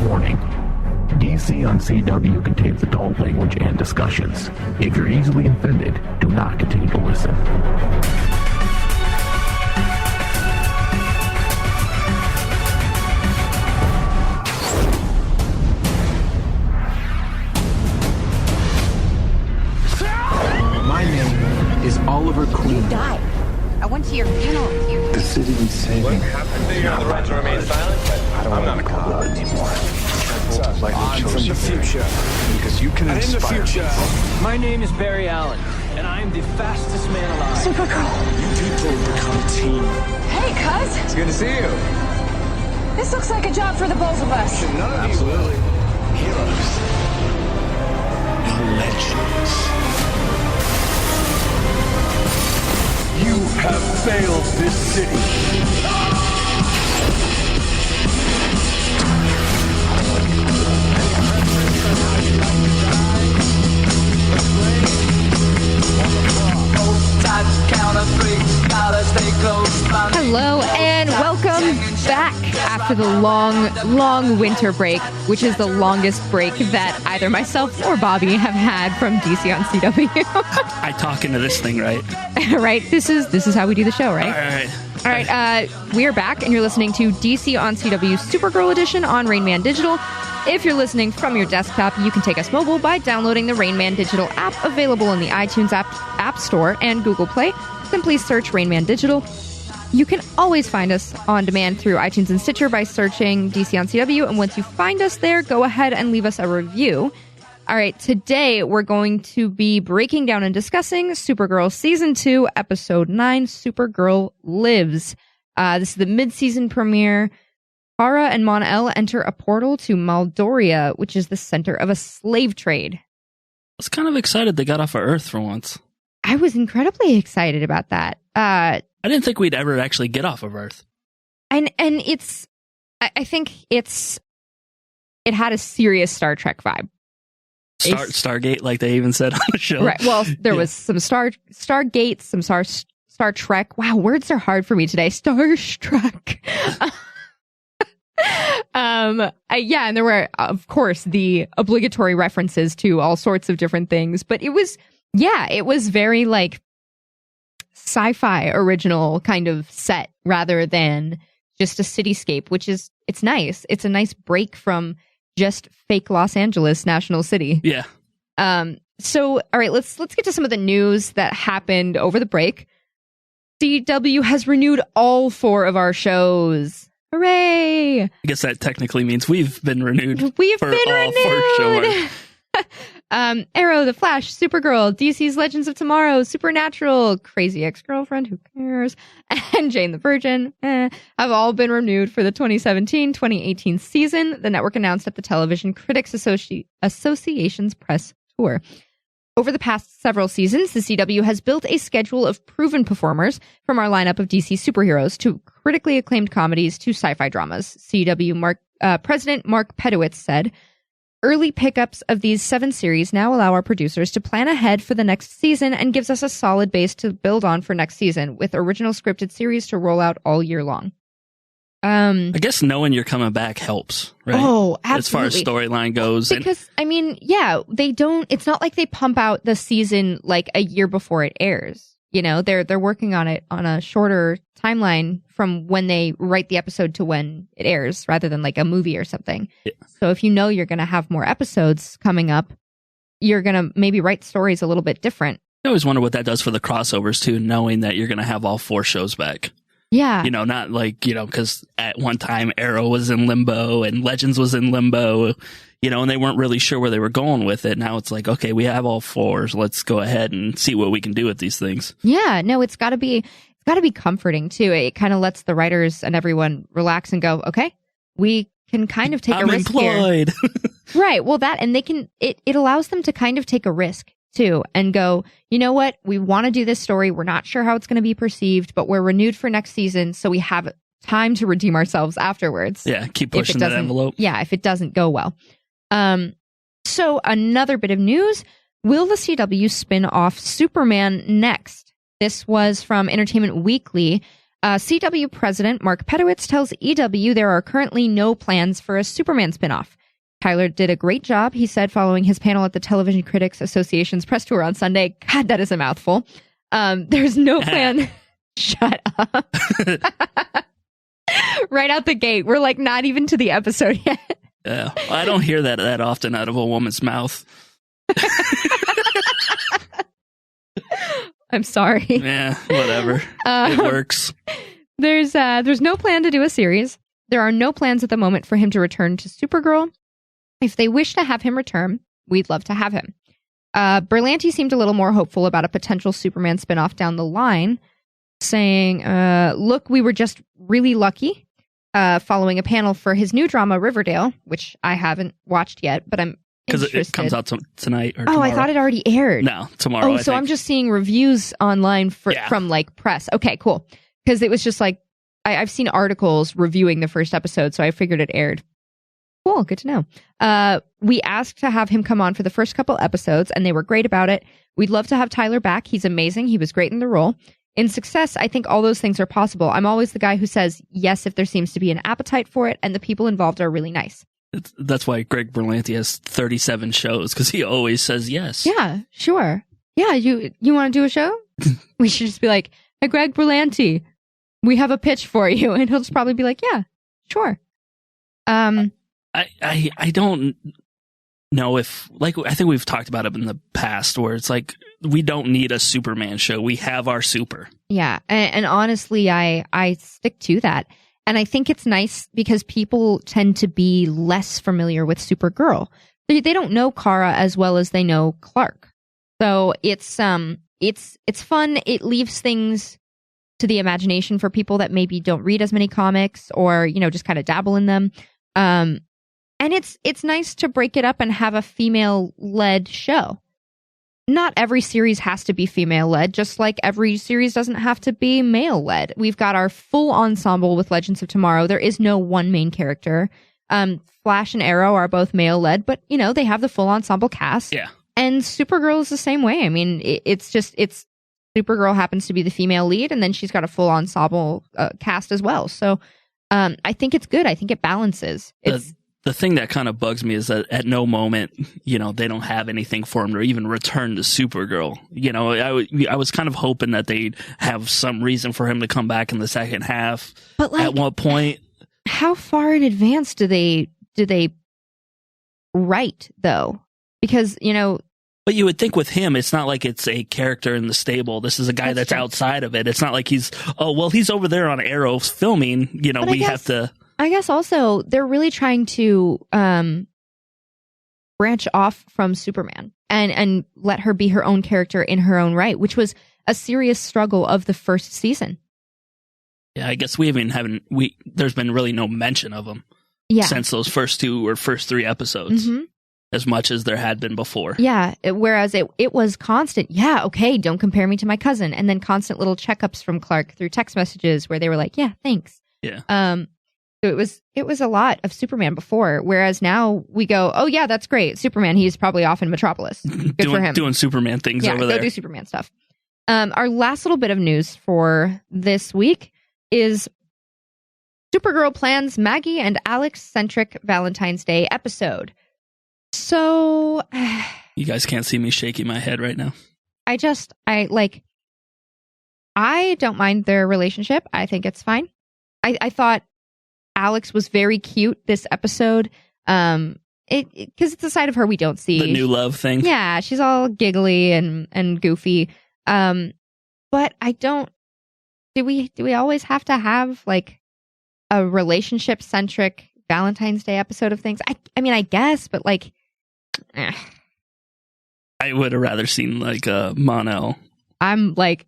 Warning. DC on CW contains adult language and discussions. If you're easily offended, do not continue to listen. My name is Oliver Queen. You died. I went to your funeral with you. The city needs saving. What happened to you? The right to remain silent? I'm not a god anymore. I'm from the future. Because you can inspire people. My name is Barry Allen, and I am the fastest man alive. Supergirl. You people become a team. Hey, cuz. It's good to see you. This looks like a job for the both of us. None of you heroes. You're legends. You have failed this city. Hello and welcome back after the long winter break, which is the longest break that either myself or Bobby have had from DC on CW. I talk into this thing, right? Right. This is how we do the show, right? All right. We are back, and you're listening to DC on CW Supergirl edition on Rain Man Digital. If you're listening from your desktop, you can take us mobile by downloading the Rain Man Digital app, available in the iTunes App Store and Google Play. Simply search Rain Man Digital. You can always find us on demand through iTunes and Stitcher by searching DC on CW. And once you find us there, go ahead and leave us a review. All right, today we're going to be breaking down and discussing Supergirl Season 2, Episode 9, Supergirl Lives. This is the mid-season premiere. Kara and Mon-El enter a portal to Maldoria, which is the center of a slave trade. I was kind of excited they got off of Earth for once. I was incredibly excited about that. I didn't think we'd ever actually get off of Earth. And I think it had a serious Star Trek vibe. Stargate, like they even said on the show. Right. Well, there was some Stargate, some Star Trek. Wow, words are hard for me today. Star Trek. And there were, of course, the obligatory references to all sorts of different things. But it was very like sci-fi original kind of set rather than just a cityscape, which is, it's nice. It's a nice break from just fake Los Angeles National City. Yeah. So, all right, let's get to some of the news that happened over the break. CW has renewed all 4 of our shows. Hooray! I guess that technically means we've been renewed. We've for been all renewed. 4 shows. Arrow, The Flash, Supergirl, DC's Legends of Tomorrow, Supernatural, Crazy Ex-Girlfriend, who cares, and Jane the Virgin have all been renewed for the 2017-2018 season, the network announced at the Television Critics Association's press tour. Over the past several seasons, the CW has built a schedule of proven performers from our lineup of DC superheroes to critically acclaimed comedies to sci-fi dramas. CW President Mark Pedowitz said, "Early pickups of these 7 series now allow our producers to plan ahead for the next season and gives us a solid base to build on for next season, with original scripted series to roll out all year long." I guess knowing you're coming back helps, right? Oh, absolutely. As far as storyline goes. Because, it's not like they pump out the season like a year before it airs. You know, they're working on it on a shorter timeline from when they write the episode to when it airs, rather than like a movie or something. Yeah. So if you know you're going to have more episodes coming up, you're going to maybe write stories a little bit different. I always wonder what that does for the crossovers too, knowing that you're going to have all 4 shows back. Yeah. You know, not like, because at one time Arrow was in limbo and Legends was in limbo, and they weren't really sure where they were going with it. Now it's like, okay, we have all 4s. Let's go ahead and see what we can do with these things. Yeah, no, it's got to be comforting too. It kind of lets the writers and everyone relax and go, okay, we can kind of take a risk here. Right. Well, it allows them to kind of take a risk too and go, you know what? We want to do this story. We're not sure how it's going to be perceived, but we're renewed for next season. So we have time to redeem ourselves afterwards. Yeah. Keep pushing that envelope. Yeah. If it doesn't go well. So another bit of news, will the CW spin off Superman next? This was from Entertainment Weekly. CW president Mark Pedowitz tells EW there are currently no plans for a Superman spinoff. Tyler did a great job, he said, following his panel at the Television Critics Association's press tour on Sunday. God, that is a mouthful. There's no plan. Shut up. Right out the gate. We're like not even to the episode yet. Yeah, I don't hear that often out of a woman's mouth. I'm sorry. Yeah, whatever. It works. There's no plan to do a series. There are no plans at the moment for him to return to Supergirl. If they wish to have him return, we'd love to have him. Berlanti seemed a little more hopeful about a potential Superman spinoff down the line, saying, look, we were just really lucky following a panel for his new drama, Riverdale, which I haven't watched yet, but I'm interested. Because it comes out tonight or Oh, tomorrow. I thought it already aired. No, tomorrow. Oh, so I'm just seeing reviews online from like press. Okay, cool. Because it was just like, I've seen articles reviewing the first episode, so I figured it aired. Cool, good to know. We asked to have him come on for the first couple episodes, and they were great about it. We'd love to have Tyler back. He's amazing. He was great in the role. In success, I think all those things are possible. I'm always the guy who says yes if there seems to be an appetite for it, and the people involved are really nice. That's why Greg Berlanti has 37 shows, because he always says yes. Yeah, sure. Yeah, you want to do a show? We should just be like, hey, Greg Berlanti, we have a pitch for you. And he'll just probably be like, yeah, sure. I don't know if, like, I think we've talked about it in the past where it's like, we don't need a Superman show. We have our super. Yeah. And honestly, I stick to that. And I think it's nice because people tend to be less familiar with Supergirl. They don't know Kara as well as they know Clark. So it's fun. It leaves things to the imagination for people that maybe don't read as many comics or, just kind of dabble in them. And it's nice to break it up and have a female-led show. Not every series has to be female-led, just like every series doesn't have to be male-led. We've got our full ensemble with Legends of Tomorrow. There is no one main character. Flash and Arrow are both male-led, but, they have the full ensemble cast. Yeah. And Supergirl is the same way. I mean, it's Supergirl happens to be the female lead, and then she's got a full ensemble cast as well. So I think it's good. I think it balances. The thing that kind of bugs me is that at no moment, they don't have anything for him to even return to Supergirl. I was kind of hoping that they'd have some reason for him to come back in the second half. But at what point? How far in advance do they write though? Because But you would think with him, it's not like it's a character in the stable. This is a guy that's outside of it. It's not like he's over there on Arrow filming. We have to. I guess also they're really trying to branch off from Superman and let her be her own character in her own right, which was a serious struggle of the first season. Yeah, I guess there's been really no mention of him since those first 2 or first 3 episodes. Mm-hmm. As much as there had been before. Yeah, whereas it was constant. Yeah, okay, don't compare me to my cousin. And then constant little checkups from Clark through text messages where they were like, yeah, thanks. Yeah. So it was a lot of Superman before, whereas now we go, oh yeah, that's great. Superman, he's probably off in Metropolis. Good for him. Doing Superman things over there. Yeah, go do Superman stuff. Our last little bit of news for this week is Supergirl plans Maggie and Alex-centric Valentine's Day episode. So you guys can't see me shaking my head right now. I don't mind their relationship. I think it's fine. I thought Alex was very cute this episode. Because it's a side of her we don't see. The new love thing. Yeah, she's all giggly and goofy. But I don't. Do we always have to have like a relationship centric Valentine's Day episode of things? I mean, I guess, but like. I would have rather seen like Mon-El. I'm like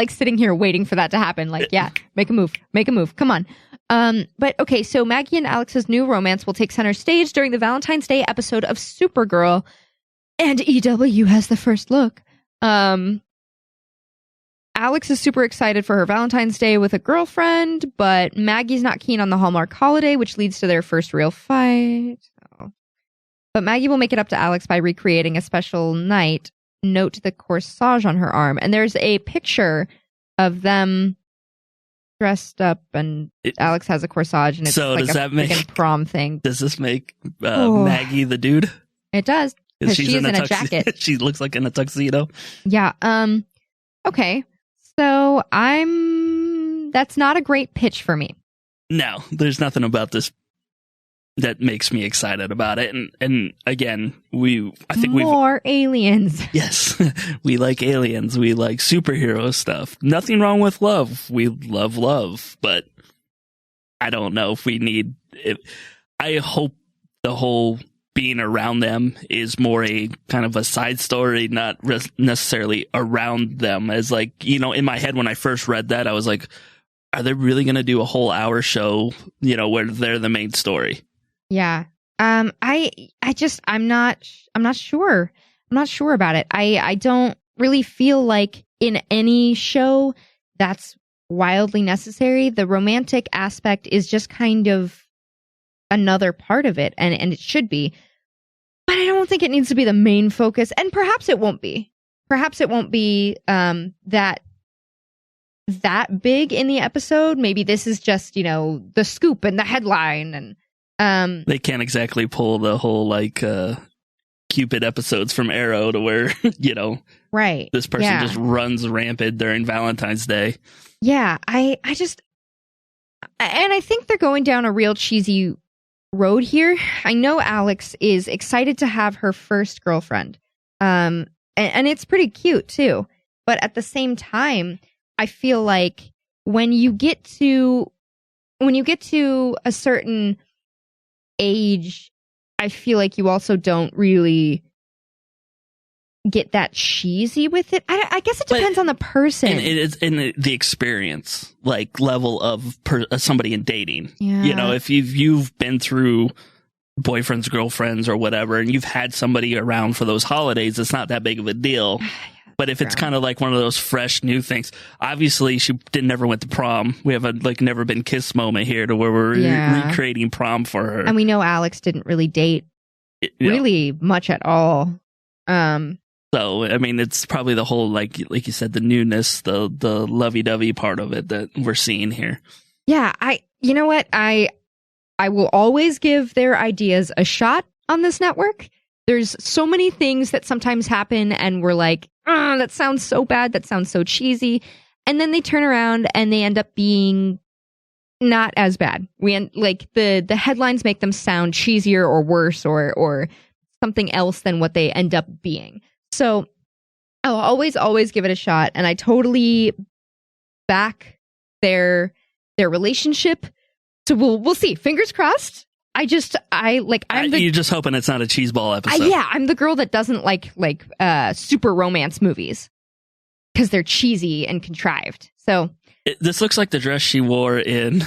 sitting here waiting for that to happen. Like, yeah, make a move. Come on. But okay, so Maggie and Alex's new romance will take center stage during the Valentine's Day episode of Supergirl, and EW has the first look. Alex is super excited for her Valentine's Day with a girlfriend, but Maggie's not keen on the Hallmark holiday, which leads to their first real fight. But Maggie will make it up to Alex by recreating a special night. Note the corsage on her arm. And there's a picture of them dressed up, and Alex has a corsage, and it's so like does a that make freaking prom thing. Does this make Maggie the dude? It does, because she's in a jacket. She looks like in a tuxedo. Yeah. Okay. So that's not a great pitch for me. No, there's nothing about this that makes me excited about it. And again, I think more aliens. Yes, we like aliens. We like superhero stuff. Nothing wrong with love. We love love, but I don't know if we need it. I hope the whole being around them is more a kind of a side story, not necessarily around them. As like, in my head when I first read that, I was like, are they really going to do a whole hour show, where they're the main story? Yeah. I'm not sure. I'm not sure about it. I don't really feel like in any show that's wildly necessary. The romantic aspect is just kind of another part of it, and it should be. But I don't think it needs to be the main focus, and perhaps it won't be. Perhaps it won't be that big in the episode. Maybe this is just, the scoop and the headline, and they can't exactly pull the whole Cupid episodes from Arrow to where, right. This person just runs rampant during Valentine's Day. Yeah, I think they're going down a real cheesy road here. I know Alex is excited to have her first girlfriend. And it's pretty cute too. But at the same time, I feel like when you get to a certain age, I feel like you also don't really get that cheesy with it. I guess it depends on the person. And it is in the experience, level of somebody in dating. Yeah. If you've been through boyfriends, girlfriends, or whatever, and you've had somebody around for those holidays, it's not that big of a deal. But if it's kind of like one of those fresh new things, obviously she never went to prom. We have a never been kissed moment here to where we're recreating prom for her. And we know Alex didn't really date really much at all. So, I mean, it's probably the whole, like you said, the newness, the lovey-dovey part of it that we're seeing here. Yeah, you know what? I will always give their ideas a shot on this network. There's so many things that sometimes happen and we're like, that sounds so bad, that sounds so cheesy. And then they turn around and they end up being not as bad. The headlines make them sound cheesier or worse or something else than what they end up being. So I'll always give it a shot, and I totally back their relationship. So we'll see. Fingers crossed. You're just hoping it's not a cheeseball episode. I'm the girl that doesn't like super romance movies because they're cheesy and contrived. So this looks like the dress she wore in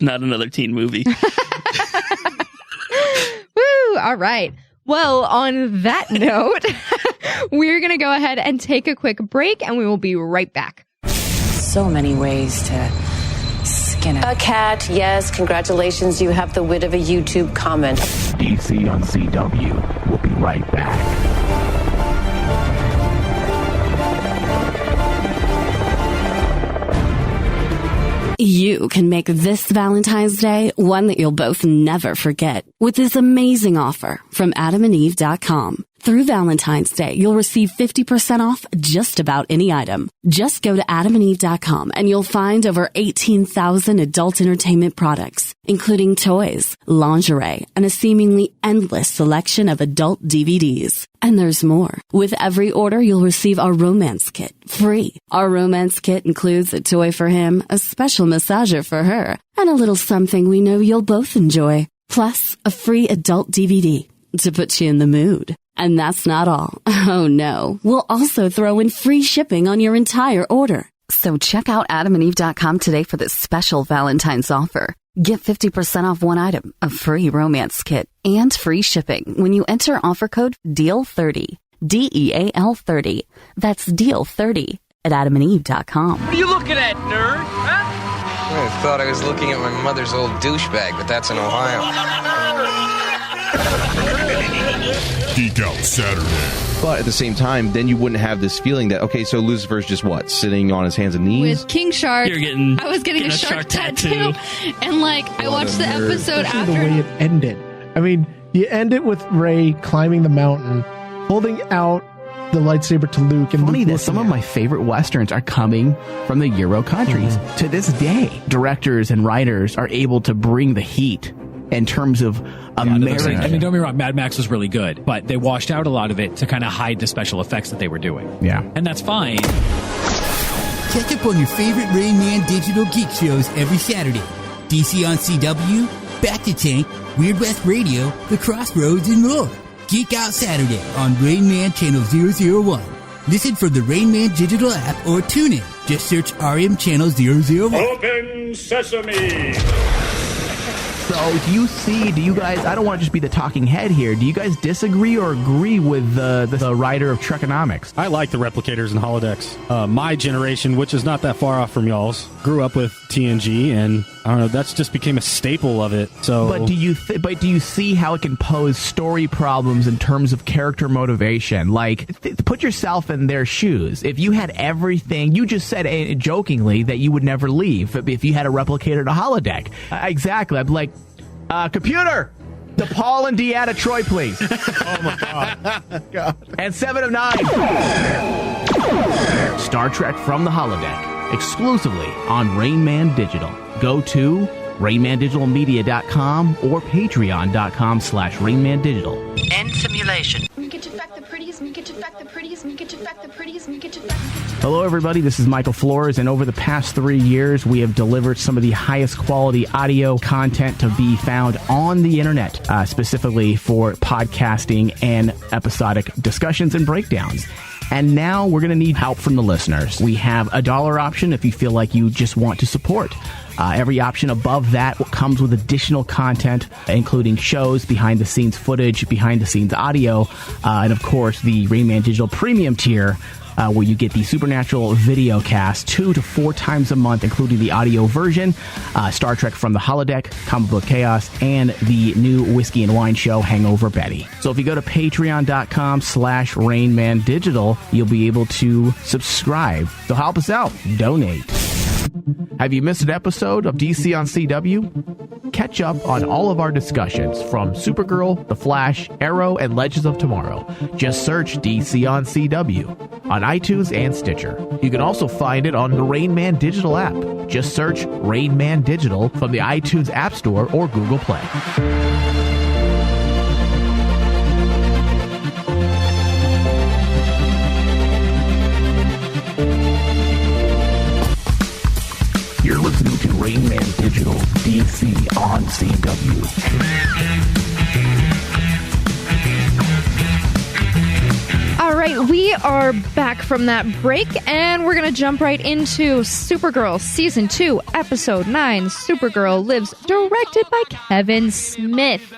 Not Another Teen Movie. Woo! All right. Well, on that note, we're going to go ahead and take a quick break, and we will be right back. So many ways to skin a cat. Yes, congratulations. You have the wit of a YouTube comment. DC on CW. We'll be right back. You can make this Valentine's Day one that you'll both never forget with this amazing offer from AdamandEve.com. Through Valentine's Day, you'll receive 50% off just about any item. Just go to AdamandEve.com and you'll find over 18,000 adult entertainment products, including toys, lingerie, and a seemingly endless selection of adult DVDs. And there's more. With every order, you'll receive our romance kit free. Our romance kit includes a toy for him, a special massager for her, and a little something we know you'll both enjoy. Plus, a free adult DVD to put you in the mood. And that's not all. Oh no, we'll also throw in free shipping on your entire order. So check out AdamandEve.com today for this special Valentine's offer. Get 50% off one item, a free romance kit, and free shipping when you enter offer code DEAL30. DEAL30. That's DEAL30 at AdamandEve.com. What are you looking at, nerd? Huh? I thought I was looking at my mother's old douchebag, but that's in Ohio. Geek Out Saturday But at the same time, then you wouldn't have this feeling that, okay, so Lucifer's just what? Sitting on his hands and knees? With King Shark, I was getting a shark tattoo. And like, I watched the episode Especially after. the way it ended. I mean, you end it with Rey climbing the mountain, holding out the lightsaber to Luke. And Funny Luke that some of my favorite Westerns are coming from the Euro countries. To this day, directors and writers are able to bring the heat in terms of American. I mean, don't be wrong, Mad Max was really good, but they washed out a lot of it to kind of hide the special effects that they were doing. Yeah. And that's fine. Catch up on your favorite Rain Man digital geek shows every Saturday. DC on CW, Back to Tank, Weird West Radio, The Crossroads, and more. Geek Out Saturday on Rain Man Channel 001. Listen from the Rain Man digital app or tune in. Just search RM Channel 001. Open Sesame! So do you guys, I don't want to just be the talking head here, do you guys disagree or agree with the writer of Trekonomics? I like the replicators and holodecks. My generation, which is not that far off from y'all's, grew up with TNG, and I don't know, that's just became a staple of it. So, But do you see how it can pose story problems in terms of character motivation? Like, put yourself in their shoes. If you had everything, you just said jokingly that you would never leave if you had a replicator and a holodeck. Exactly. I'm like, computer, DePaul and Deanna Troy, please. Oh my God. And 7 of 9. Star Trek from the holodeck, exclusively on Rain Man Digital. Go to RainManDigitalMedia.com or Patreon.com/RainManDigital. End simulation. Hello, everybody. This is Michael Flores, and over the past 3 years, we have delivered some of the highest quality audio content to be found on the internet, specifically for podcasting and episodic discussions and breakdowns. And now we're going to need help from the listeners. We have a $1 option if you feel like you just want to support. Every option above that comes with additional content, including shows, behind-the-scenes footage, behind-the-scenes audio, and, of course, the Rain Man Digital Premium tier, where you get the Supernatural video cast 2 to 4 times a month, including the audio version, Star Trek from the Holodeck, Comic Book Chaos, and the new Whiskey and Wine show, Hangover Betty. So if you go to patreon.com/RainManDigital, you'll be able to subscribe. So help us out. Donate. Have you missed an episode of DC on CW? Catch up on all of our discussions from Supergirl, The Flash, Arrow, and Legends of Tomorrow. Just search DC on CW on iTunes and Stitcher. You can also find it on the Rain Man Digital app. Just search Rain Man Digital from the iTunes App Store or Google Play. You're listening to Rain Man Digital, DC on CW. All right, we are back from that break, and we're going to jump right into Supergirl Season 2, Episode 9, Supergirl Lives, directed by Kevin Smith.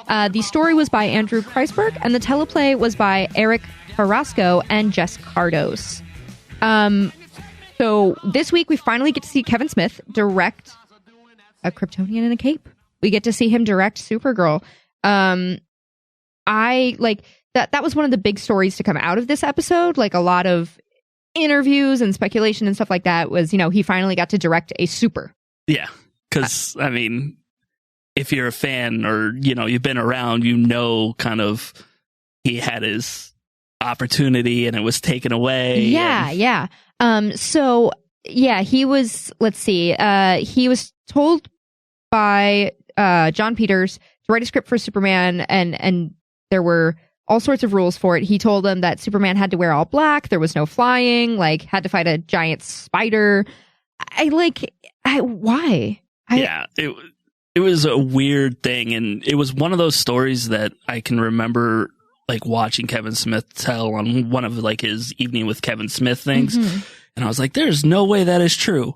The story was by Andrew Kreisberg, and the teleplay was by Eric Carrasco and Jess Cardos. So this week, we finally get to see Kevin Smith direct a Kryptonian in a cape. We get to see him direct Supergirl. I like that was one of the big stories to come out of this episode. Like a lot of interviews and speculation and stuff like that was, he finally got to direct a super. Yeah. Because, I mean, if you're a fan or, you've been around, kind of he had his opportunity and it was taken away. Yeah. So he was, he was told by John Peters to write a script for Superman, and there were all sorts of rules for it. He told them that Superman had to wear all black, there was no flying, had to fight a giant spider. Why? It was a weird thing, and it was one of those stories that I can remember watching Kevin Smith tell on one of his Evening with Kevin Smith things. Mm-hmm. And I was like, there's no way that is true.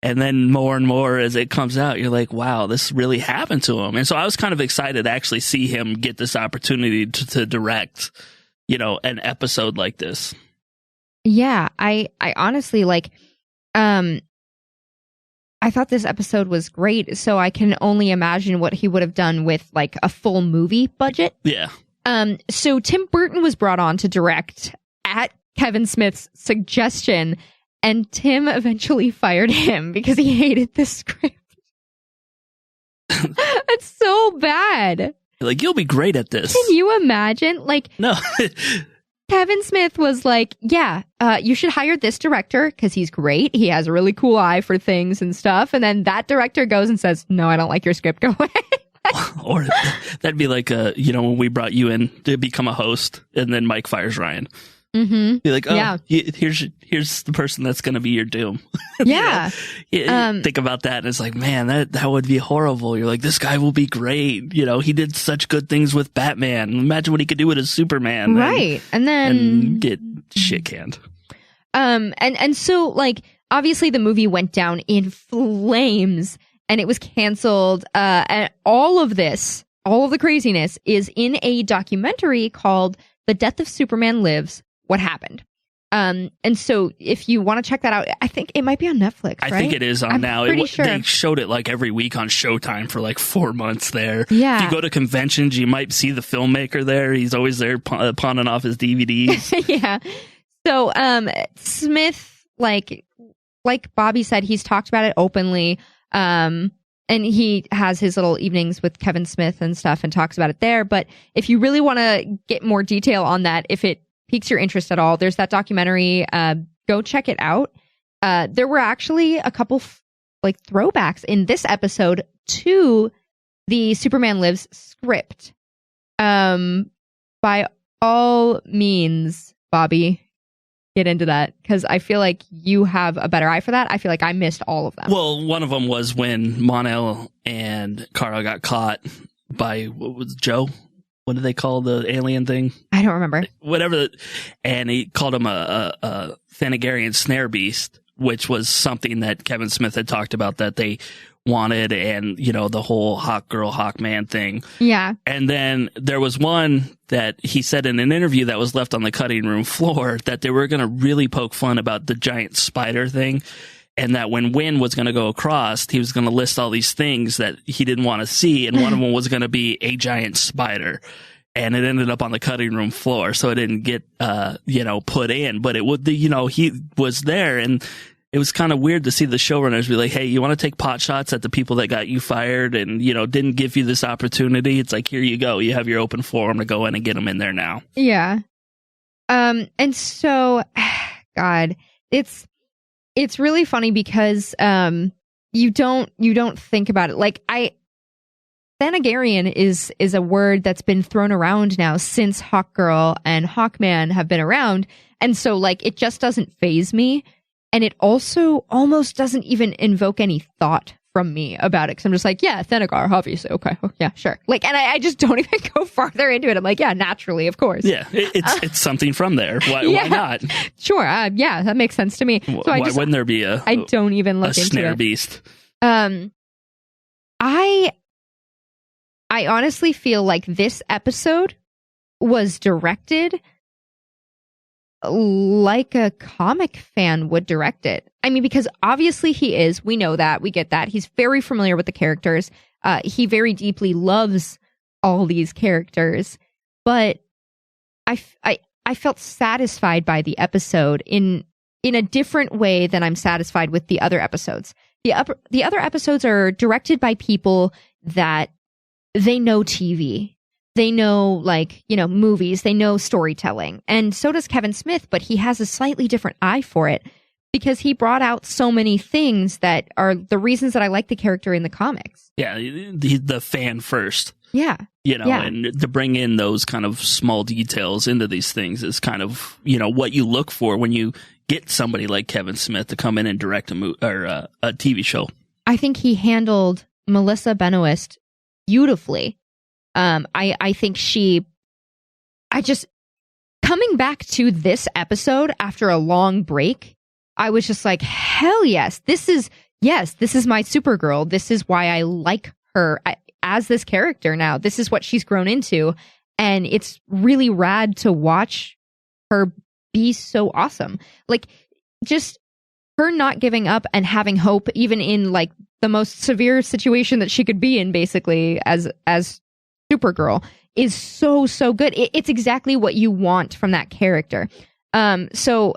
And then more and more as it comes out, you're like, wow, this really happened to him. And so I was kind of excited to actually see him get this opportunity to direct, an episode like this. Yeah, I honestly I thought this episode was great. So I can only imagine what he would have done with a full movie budget. Yeah. So Tim Burton was brought on to direct at Kevin Smith's suggestion, and Tim eventually fired him because he hated the script. It's so bad. Like, you'll be great at this. Can you imagine? Like, no. Kevin Smith was like, yeah, you should hire this director because he's great. He has a really cool eye for things and stuff. And then that director goes and says, no, I don't like your script. Go away. Or that'd be like, when we brought you in to become a host and then Mike fires Ryan. Mm-hmm. Be like, oh, here's the person that's going to be your doom. Yeah. Think about that, and it's like, man, that would be horrible. You're like, this guy will be great. He did such good things with Batman. Imagine what he could do with his Superman, right? And get shit canned. And so, like, obviously the movie went down in flames, and it was canceled. And all of the craziness is in a documentary called "The Death of Superman Lives: What Happened." And so if you want to check that out, I think it might be on Netflix, right? I think it is on now. Pretty sure. They showed it like every week on Showtime for like 4 months there. Yeah. If you go to conventions, you might see the filmmaker there. He's always there pawning off his DVDs. Yeah. So, Smith, like Bobby said, he's talked about it openly. And he has his little evenings with Kevin Smith and stuff and talks about it there. But if you really want to get more detail on that, if it piques your interest at all, there's that documentary. Go check it out. There were actually a couple throwbacks in this episode to the Superman Lives script. By all means, Bobby, get into that, because I feel like you have a better eye for that. I feel like I missed all of them. Well, one of them was when Mon-El and Kara got caught by, what was Joe? What do they call the alien thing? I don't remember. Whatever. And he called him a Thanagarian snare beast, which was something that Kevin Smith had talked about that they wanted, and, the whole Hawk Girl, Hawk Man thing. Yeah. And then there was one that he said in an interview that was left on the cutting room floor that they were going to really poke fun about the giant spider thing. And that when Wynn was going to go across, he was going to list all these things that he didn't want to see. And one of them was going to be a giant spider. And it ended up on the cutting room floor. So it didn't get, put in. But it would, he was there. And it was kind of weird to see the showrunners be like, hey, you want to take pot shots at the people that got you fired and, didn't give you this opportunity? It's like, here you go. You have your open forum to go in and get them in there now. Yeah. And so, God, it's really funny because you don't think about it. Like, Thanagarian is a word that's been thrown around now since Hawkgirl and Hawkman have been around, and so like it just doesn't faze me, and it also almost doesn't even invoke any thought from me about it, because I'm just like, yeah, Thanagar, obviously, okay, yeah, sure. Like, and I just don't even go farther into it. I'm like, yeah, naturally, of course. Yeah, it's something from there. Why not? Sure, yeah, that makes sense to me. So why wouldn't there be I don't even look into snare it. beast? I honestly feel like this episode was directed like a comic fan would direct it. I mean, because obviously he is. We know that. We get that. He's very familiar with the characters. He very deeply loves all these characters. But I felt satisfied by the episode in a different way than I'm satisfied with the other episodes. The other episodes are directed by people that they know TV. They know, movies. They know storytelling. And so does Kevin Smith, but he has a slightly different eye for it because he brought out so many things that are the reasons that I like the character in the comics. Yeah, the fan first. Yeah. And to bring in those kind of small details into these things is kind of, what you look for when you get somebody like Kevin Smith to come in and direct a TV show. I think he handled Melissa Benoist beautifully. I think coming back to this episode after a long break, I was just like, hell yes, this is my Supergirl. This is why I like her as this character now. This is what she's grown into. And it's really rad to watch her be so awesome. Like, just her not giving up and having hope, even in like the most severe situation that she could be in, basically, as Supergirl is so good. It's exactly what you want from that character. So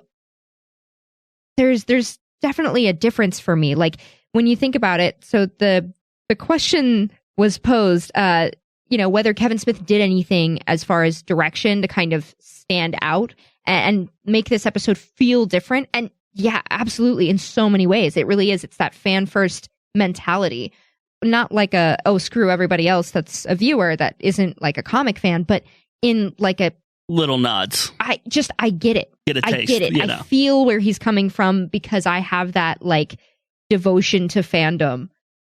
there's definitely a difference for me. Like when you think about it, so the question was posed, whether Kevin Smith did anything as far as direction to kind of stand out and make this episode feel different. And yeah, absolutely. In so many ways, it really is. It's that fan first mentality, not like screw everybody else that's a viewer that isn't like a comic fan, but in like a little nods. I get it. Get a taste, I get it. I feel where he's coming from because I have that like devotion to fandom.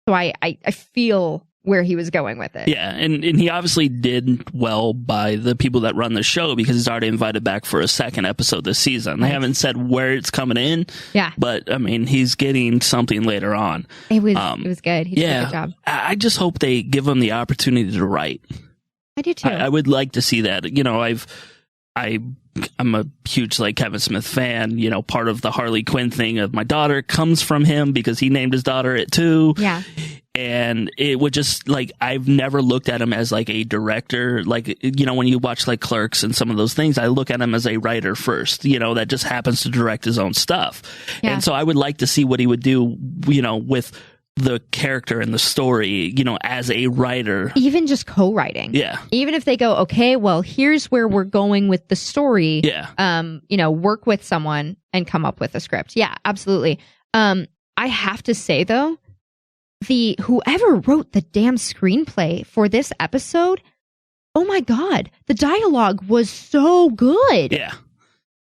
So I feel where he was going with it. Yeah, and he obviously did well by the people that run the show because he's already invited back for a second episode this season. They haven't said where it's coming in. Yeah. But, I mean, he's getting something later on. It was good. He did a good job. I just hope they give him the opportunity to write. I do too. I would like to see that. You know, I'm a huge like Kevin Smith fan. You know, part of the Harley Quinn thing of my daughter comes from him because he named his daughter it too. Yeah. And it would just like, I've never looked at him as like a director. Like, you know, when you watch like Clerks and some of those things, I look at him as a writer first, you know, that just happens to direct his own stuff. Yeah. And so I would like to see what he would do, you know, with the character and the story, you know, as a writer. Even just co-writing. Yeah. Even if they go, okay, well, here's where we're going with the story. Yeah. You know, work with someone and come up with a script. Yeah, absolutely. I have to say though, whoever wrote the damn screenplay for this episode, oh my God, the dialogue was so good. Yeah.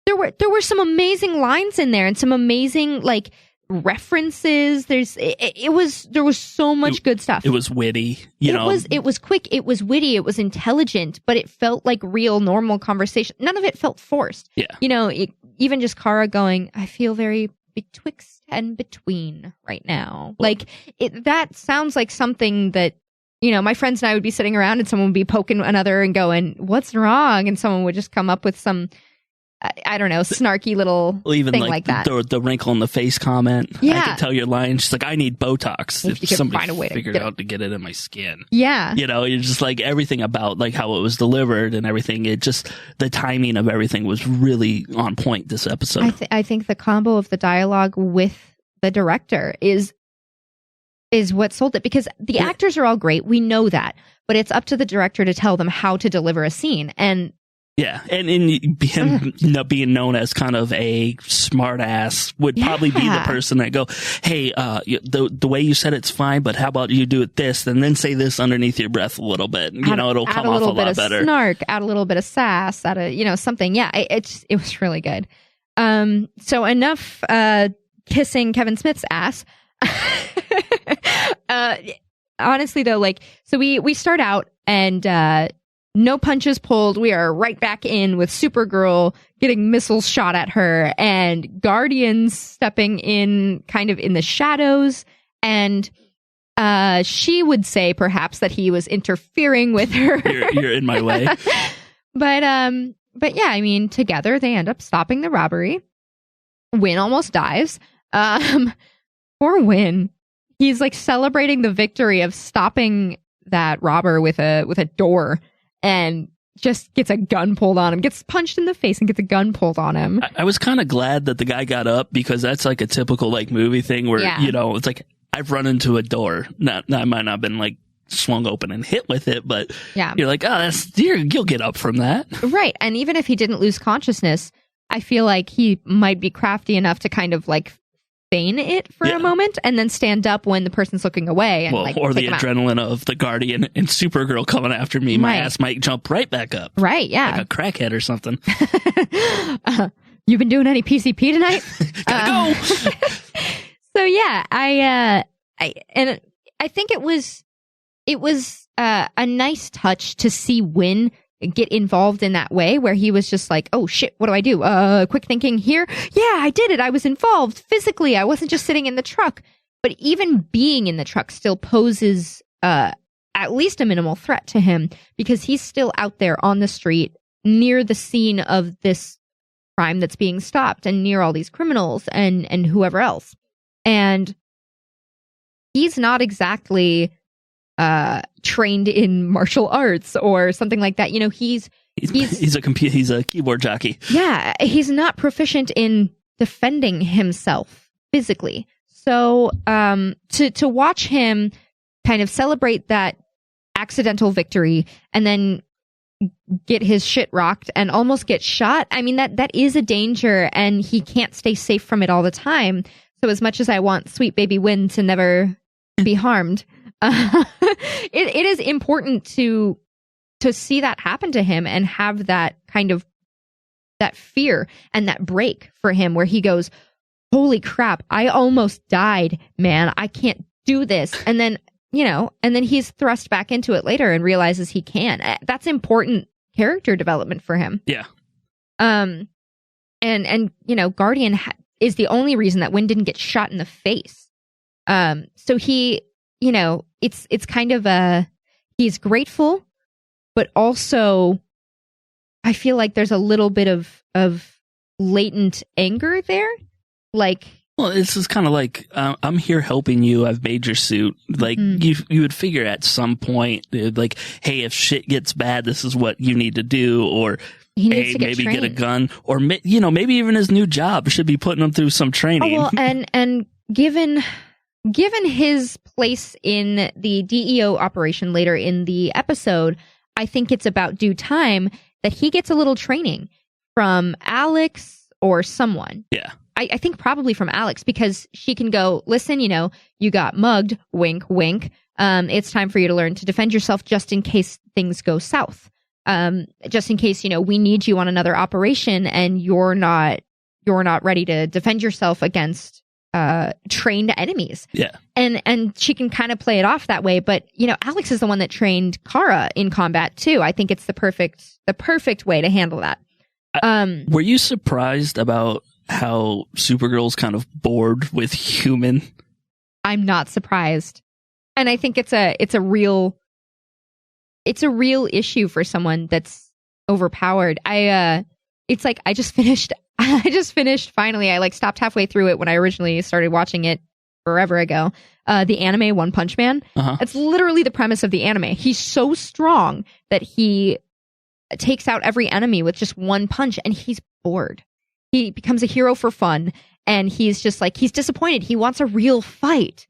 There were some amazing lines in there and some amazing like references. There was so much good stuff. It was witty, it was quick, it was witty, it was intelligent, but it felt like real normal conversation. None of it felt forced. Yeah. You know, even just Kara going, I feel very betwixt and between right now. Like that sounds like something that, you know, my friends and I would be sitting around and someone would be poking another and going, what's wrong? And someone would just come up with some, I don't know, snarky little even thing like that. The wrinkle in the face comment. Yeah. I can tell your line. She's like, I need Botox. If you can find a way to figured out to get it in my skin. Yeah. You know, you're just like everything about like how it was delivered and everything. It just, the timing of everything was really on point this episode. I think the combo of the dialogue with the director is what sold it, because the actors are all great. We know that, but it's up to the director to tell them how to deliver a scene. And yeah, and him being known as kind of a smart ass would probably be the person that go, hey, the way you said it's fine, but how about you do it this, and then say this underneath your breath a little bit. You know, it'll come off a lot better. Snark, add a little bit of sass, add a, something. Yeah, it was really good. So enough kissing Kevin Smith's ass. Honestly though, like, so we start out and no punches pulled. We are right back in with Supergirl getting missiles shot at her and Guardians stepping in kind of in the shadows. And she would say perhaps that he was interfering with her. You're in my way. But yeah, I mean, together they end up stopping the robbery. Win almost dies. Poor Win. He's like celebrating the victory of stopping that robber with a door. And just gets a gun pulled on him, gets punched in the face and gets a gun pulled on him. I was kind of glad that the guy got up because that's like a typical like movie thing where, you know, it's like I've run into a door. I might not have been like swung open and hit with it, but you're like, oh, you'll get up from that. Right. And even if he didn't lose consciousness, I feel like he might be crafty enough to kind of like feign it for a moment and then stand up when the person's looking away. And, or the adrenaline of the Guardian and Supergirl coming after me. My ass might jump right back up. Right, yeah. Like a crackhead or something. You been doing any PCP tonight? Gotta go! So yeah, I think it was a nice touch to see Win get involved in that way where he was just like, oh shit, what do I do? Quick thinking here. Yeah, I did it. I was involved physically. I wasn't just sitting in the truck. But even being in the truck still poses at least a minimal threat to him because he's still out there on the street near the scene of this crime that's being stopped and near all these criminals and whoever else. And he's not exactly trained in martial arts or something like that. You know, he's a keyboard jockey. Yeah, he's not proficient in defending himself physically. So to watch him kind of celebrate that accidental victory and then get his shit rocked and almost get shot, I mean, that is a danger, and he can't stay safe from it all the time. So as much as I want Sweet Baby Win to never be harmed, it is important to see that happen to him and have that kind of that fear and that break for him where he goes, holy crap, I almost died, man. I can't do this. And then, you know, and then he's thrust back into it later and realizes he can. That's important character development for him. Yeah. And you know, Guardian is the only reason that Wynn didn't get shot in the face. So he, you know, it's kind of he's grateful, but also I feel like there's a little bit of latent anger there. Like, well, this is kind of like, I'm here helping you. I've made your suit. Like, you would figure at some point, like, hey, if shit gets bad, this is what you need to do. Or, hey, maybe get a gun. Or, you know, maybe even his new job should be putting him through some training. Oh, well, and given his place in the DEO operation later in the episode, I think it's about due time that he gets a little training from Alex or someone. Yeah. I think probably from Alex, because she can go, listen, you know, you got mugged, wink, wink. It's time for you to learn to defend yourself just in case things go south. Just in case, you know, we need you on another operation and you're not ready to defend yourself against trained enemies. Yeah. And she can kind of play it off that way. But, you know, Alex is the one that trained Kara in combat too. I think it's the perfect way to handle that. Were you surprised about how Supergirl's kind of bored with human? I'm not surprised. And I think it's a real issue for someone that's overpowered. It's like I just finished finally. I like stopped halfway through it when I originally started watching it forever ago. The anime One Punch Man. It's literally the premise of the anime. He's so strong that he takes out every enemy with just one punch, and he's bored. He becomes a hero for fun, and he's just like, he's disappointed. He wants a real fight.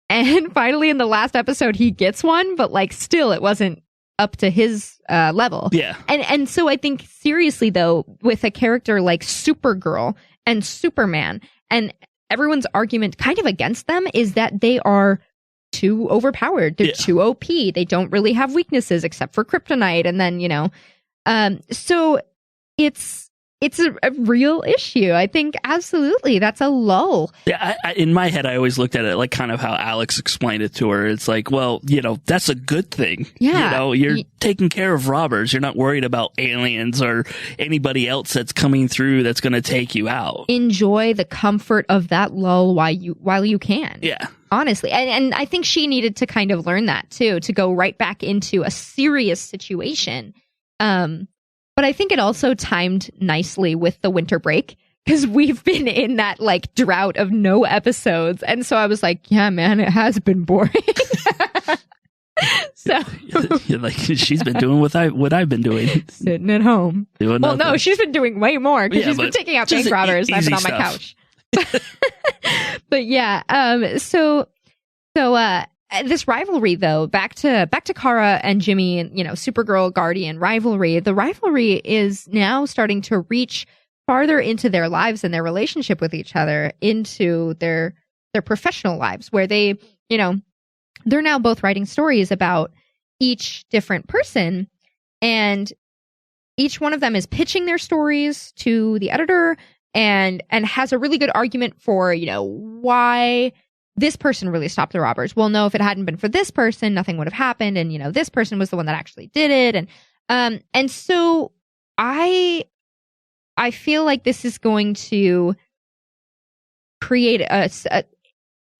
And finally in the last episode, he gets one, but like still it wasn't up to his level. Yeah. And so I think seriously though, with a character like Supergirl and Superman, and everyone's argument kind of against them is that they are too overpowered. They're too OP. They don't really have weaknesses except for kryptonite. And then, you know, so it's a real issue. I think absolutely that's a lull. Yeah, in my head, I always looked at it like kind of how Alex explained it to her. It's like, well, you know, that's a good thing. Yeah. You know, you're taking care of robbers. You're not worried about aliens or anybody else that's coming through that's going to take you out. Enjoy the comfort of that lull while you can. Yeah. Honestly. And I think she needed to kind of learn that too, to go right back into a serious situation. But I think it also timed nicely with the winter break, because we've been in that like drought of no episodes. And so I was like, yeah, man, it has been boring. So like she's been doing what I've been doing. Sitting at home. Doing well, nothing. no, she's been doing way more because she's been taking out bank robbers. I've been on my couch. But yeah, so this rivalry, though, back to Kara and Jimmy, and you know, Supergirl Guardian rivalry. The rivalry is now starting to reach farther into their lives and their relationship with each other, into their professional lives, where they, you know, they're now both writing stories about each different person, and each one of them is pitching their stories to the editor and has a really good argument for, you know, why this person really stopped the robbers. Well, no, if it hadn't been for this person, nothing would have happened. And, you know, this person was the one that actually did it. And so I feel like this is going to create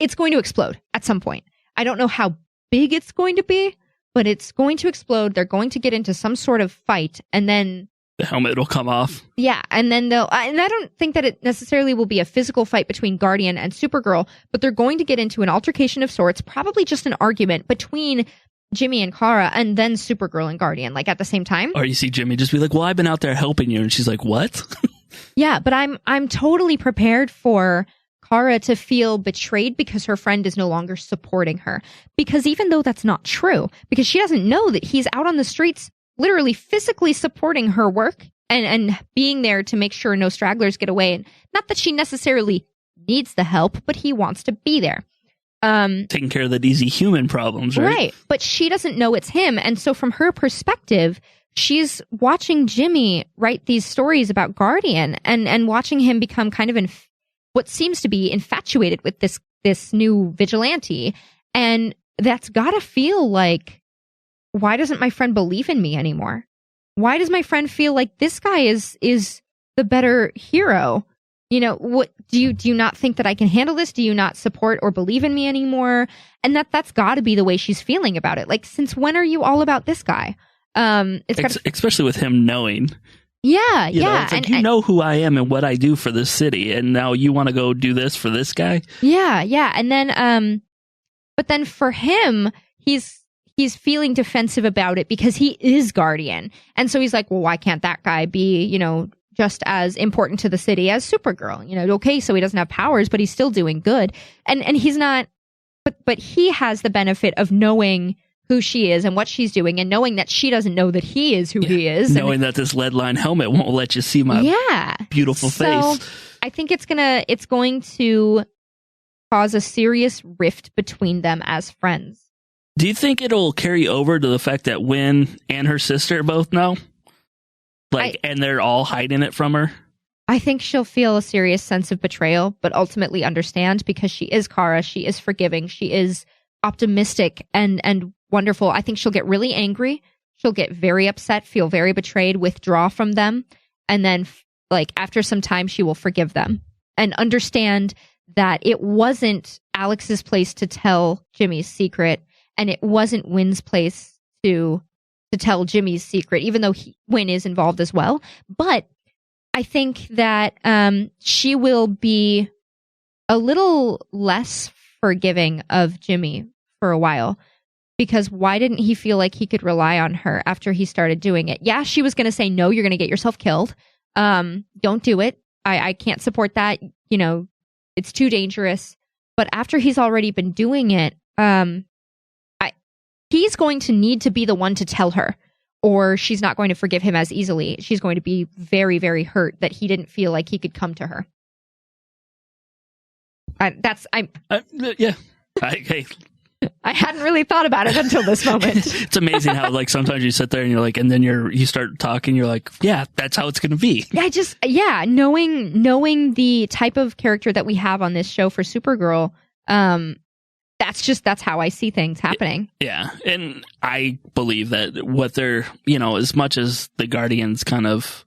it's going to explode at some point. I don't know how big it's going to be, but it's going to explode. They're going to get into some sort of fight, and then the helmet will come off. Yeah, and then they'll... And I don't think that it necessarily will be a physical fight between Guardian and Supergirl, but they're going to get into an altercation of sorts, probably just an argument between Jimmy and Kara, and then Supergirl and Guardian, like at the same time. Or you see Jimmy just be like, well, I've been out there helping you. And she's like, what? Yeah, but I'm totally prepared for Kara to feel betrayed because her friend is no longer supporting her. Because even though that's not true, because she doesn't know that he's out on the streets literally physically supporting her work and being there to make sure no stragglers get away. And not that she necessarily needs the help, but he wants to be there. Taking care of the easy human problems, right? Right. But she doesn't know it's him. And so from her perspective, she's watching Jimmy write these stories about Guardian and watching him become kind of what seems to be infatuated with this new vigilante. And that's gotta feel like, why doesn't my friend believe in me anymore? Why does my friend feel like this guy is the better hero? You know, what do you not think that I can handle this? Do you not support or believe in me anymore? And that's got to be the way she's feeling about it. Like, since when are you all about this guy? Especially with him knowing. Yeah, you know, it's like, you know who I am and what I do for this city, and now you want to go do this for this guy? Yeah. And then, but then for him, he's feeling defensive about it because he is Guardian, and so he's like, well, why can't that guy be, you know, just as important to the city as Supergirl? You know, okay, so he doesn't have powers, but he's still doing good. And he's not, but he has the benefit of knowing who she is and what she's doing, and knowing that she doesn't know that he is who he is. Knowing that this lead line helmet won't let you see my beautiful face. I think it's going to cause a serious rift between them as friends. Do you think it'll carry over to the fact that Wynn and her sister both know? And they're all hiding it from her? I think she'll feel a serious sense of betrayal, but ultimately understand, because she is Kara. She is forgiving. She is optimistic and wonderful. I think she'll get really angry. She'll get very upset, feel very betrayed, withdraw from them. And then, after some time, she will forgive them and understand that it wasn't Alex's place to tell Jimmy's secret, and it wasn't Wynn's place to tell Jimmy's secret, even though Wynn is involved as well. But I think that she will be a little less forgiving of Jimmy for a while, because why didn't he feel like he could rely on her after he started doing it? Yeah, she was going to say, no, you're going to get yourself killed. Don't do it. I can't support that. You know, it's too dangerous. But after he's already been doing it, he's going to need to be the one to tell her, or she's not going to forgive him as easily. She's going to be very, very hurt that he didn't feel like he could come to her. Yeah. I hadn't really thought about it until this moment. It's amazing how sometimes you sit there and you're like, and then you start talking, you're like, yeah, that's how it's going to be. Knowing the type of character that we have on this show for Supergirl, that's how I see things happening. Yeah. And I believe that what they're, as much as the Guardians kind of,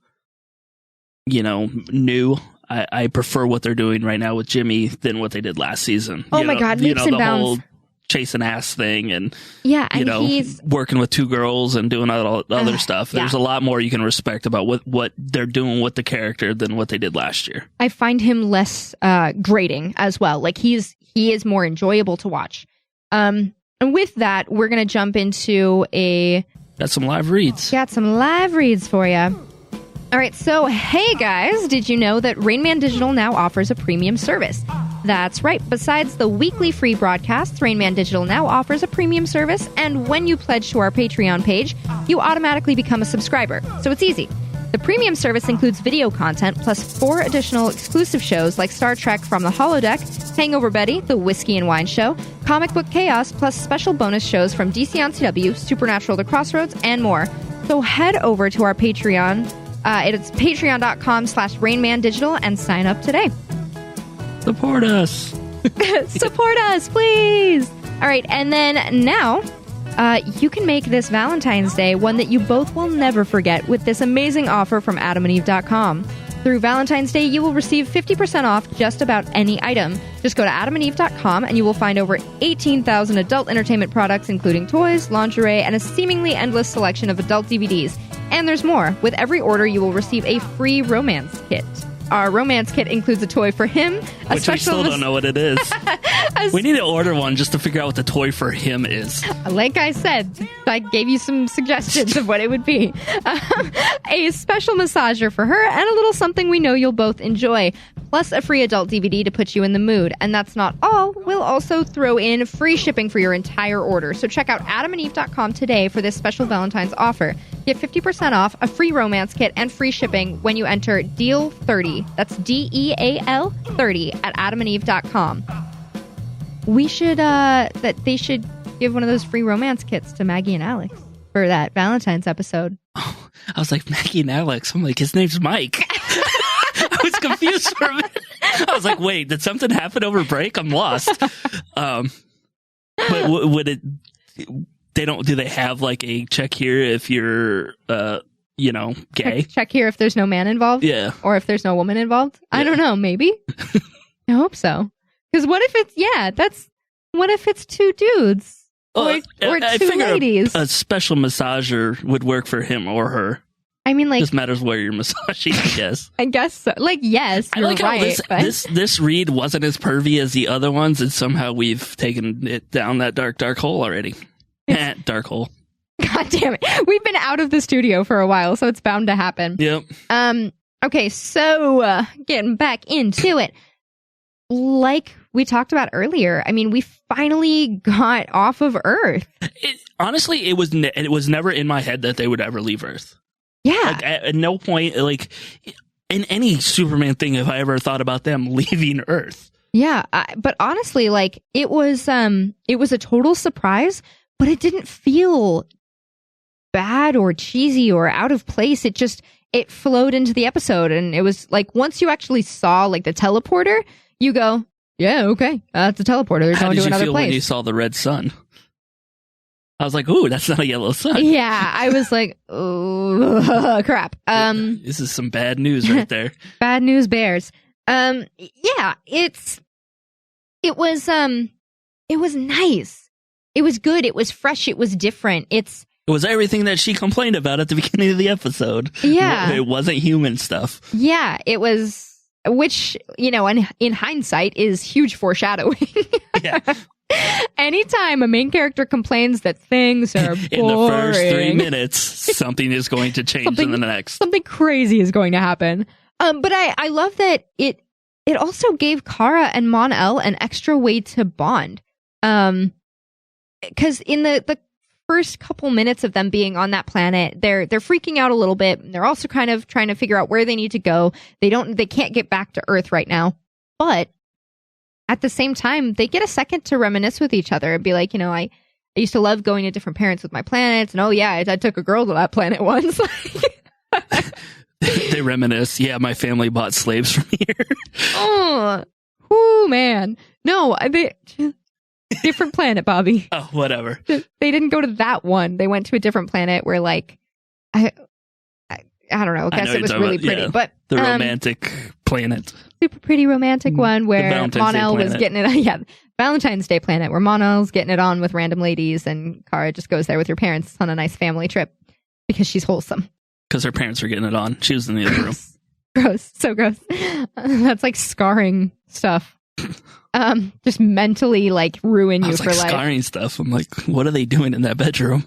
new, I prefer what they're doing right now with Jimmy than what they did last season. Oh my God, leaps and bounds. Whole chasing ass thing and, he's working with two girls and doing all other stuff. There's a lot more you can respect about what they're doing with the character than what they did last year. I find him less grating as well. Like he is more enjoyable to watch. And with that, we're going to jump into Got some live reads. Got some live reads for you. All right, so hey guys, did you know that Rain Man Digital now offers a premium service? That's right. Besides the weekly free broadcasts, Rain Man Digital now offers a premium service, and when you pledge to our Patreon page, you automatically become a subscriber. So it's easy. The premium service includes video content plus 4 additional exclusive shows like Star Trek From the Holodeck, Hangover Betty, The Whiskey and Wine Show, Comic Book Chaos, plus special bonus shows from DC on CW, Supernatural The Crossroads, and more. So head over to our Patreon. It's patreon.com/RainManDigital and sign up today. Support us. Support us, please. All right, and then now you can make this Valentine's Day one that you both will never forget with this amazing offer from AdamandEve.com. Through Valentine's Day, you will receive 50% off just about any item. Just go to AdamandEve.com and you will find over 18,000 adult entertainment products, including toys, lingerie, and a seemingly endless selection of adult DVDs. And there's more. With every order, you will receive a free romance kit. Our romance kit includes a toy for him, which we still don't know what it is. We need to order one just to figure out what the toy for him is. Like I said, I gave you some suggestions of what it would be. A special massager for her, and a little something we know you'll both enjoy. Plus a free adult DVD to put you in the mood. And that's not all. We'll also throw in free shipping for your entire order. So check out adamandeve.com today for this special Valentine's offer. Get 50% off, a free romance kit, and free shipping when you enter DEAL30. That's DEAL 30 at adamandeve.com. We should, they should give one of those free romance kits to Maggie and Alex for that Valentine's episode. Oh, I was like, Maggie and Alex. I'm like, his name's Mike. I was confused for a minute. I was like, wait, did something happen over break? I'm lost. But would it, do they have like a check here if you're, gay? Check here if there's no man involved? Yeah. Or if there's no woman involved? Yeah. I don't know, maybe. I hope so. Because what if it's two dudes? Or two ladies? A special massager would work for him or her. I mean, like, just matters where you're massaging, I guess. I guess so. Like, yes, you're right. How this read wasn't as pervy as the other ones, and somehow we've taken it down that dark hole already. Dark hole. God damn it. We've been out of the studio for a while, so it's bound to happen. Yep. Okay, so getting back into it. Like we talked about earlier, I mean, we finally got off of Earth. Honestly, it was never in my head that they would ever leave Earth. Yeah. Like, at no point, like, in any Superman thing have I ever thought about them leaving Earth. Yeah, but honestly, like, it was a total surprise, but it didn't feel bad or cheesy or out of place. It flowed into the episode, and it was like, once you actually saw like the teleporter, you go, yeah, okay, it's a teleporter. They're going to another place. How did you feel when you saw the red sun? I was like, ooh, that's not a yellow sun. Yeah, I was like, oh, crap. This is some bad news right there. Bad news bears. Yeah, it was nice. It was good. It was fresh. It was different. It was everything that she complained about at the beginning of the episode. Yeah. It wasn't human stuff. Yeah, it was, which, in hindsight is huge foreshadowing. Yeah. Anytime a main character complains that things are boring, in the first 3 minutes, something is going to change in the next. Something crazy is going to happen. But I love that it also gave Kara and Mon-El an extra way to bond. Because in the first couple minutes of them being on that planet, they're freaking out a little bit. They're also kind of trying to figure out where they need to go. They can't get back to Earth right now, but at the same time, they get a second to reminisce with each other and be like, I used to love going to different planets with my planets. And oh, yeah, I took a girl to that planet once. They reminisce. Yeah, my family bought slaves from here. Oh, man. No, different planet, Bobby. Oh, whatever. They didn't go to that one. They went to a different planet where, like, I don't know. I guess it was really pretty. Yeah, but the romantic planet. Super pretty romantic one where Mon-El was getting it. Yeah, Valentine's Day planet where Mon-El's getting it on with random ladies, and Kara just goes there with her parents on a nice family trip because she's wholesome. Because her parents were getting it on. She was in the other room. Gross. So gross. That's like scarring stuff. Just mentally like ruin you for life. Scarring stuff. I'm like, what are they doing in that bedroom?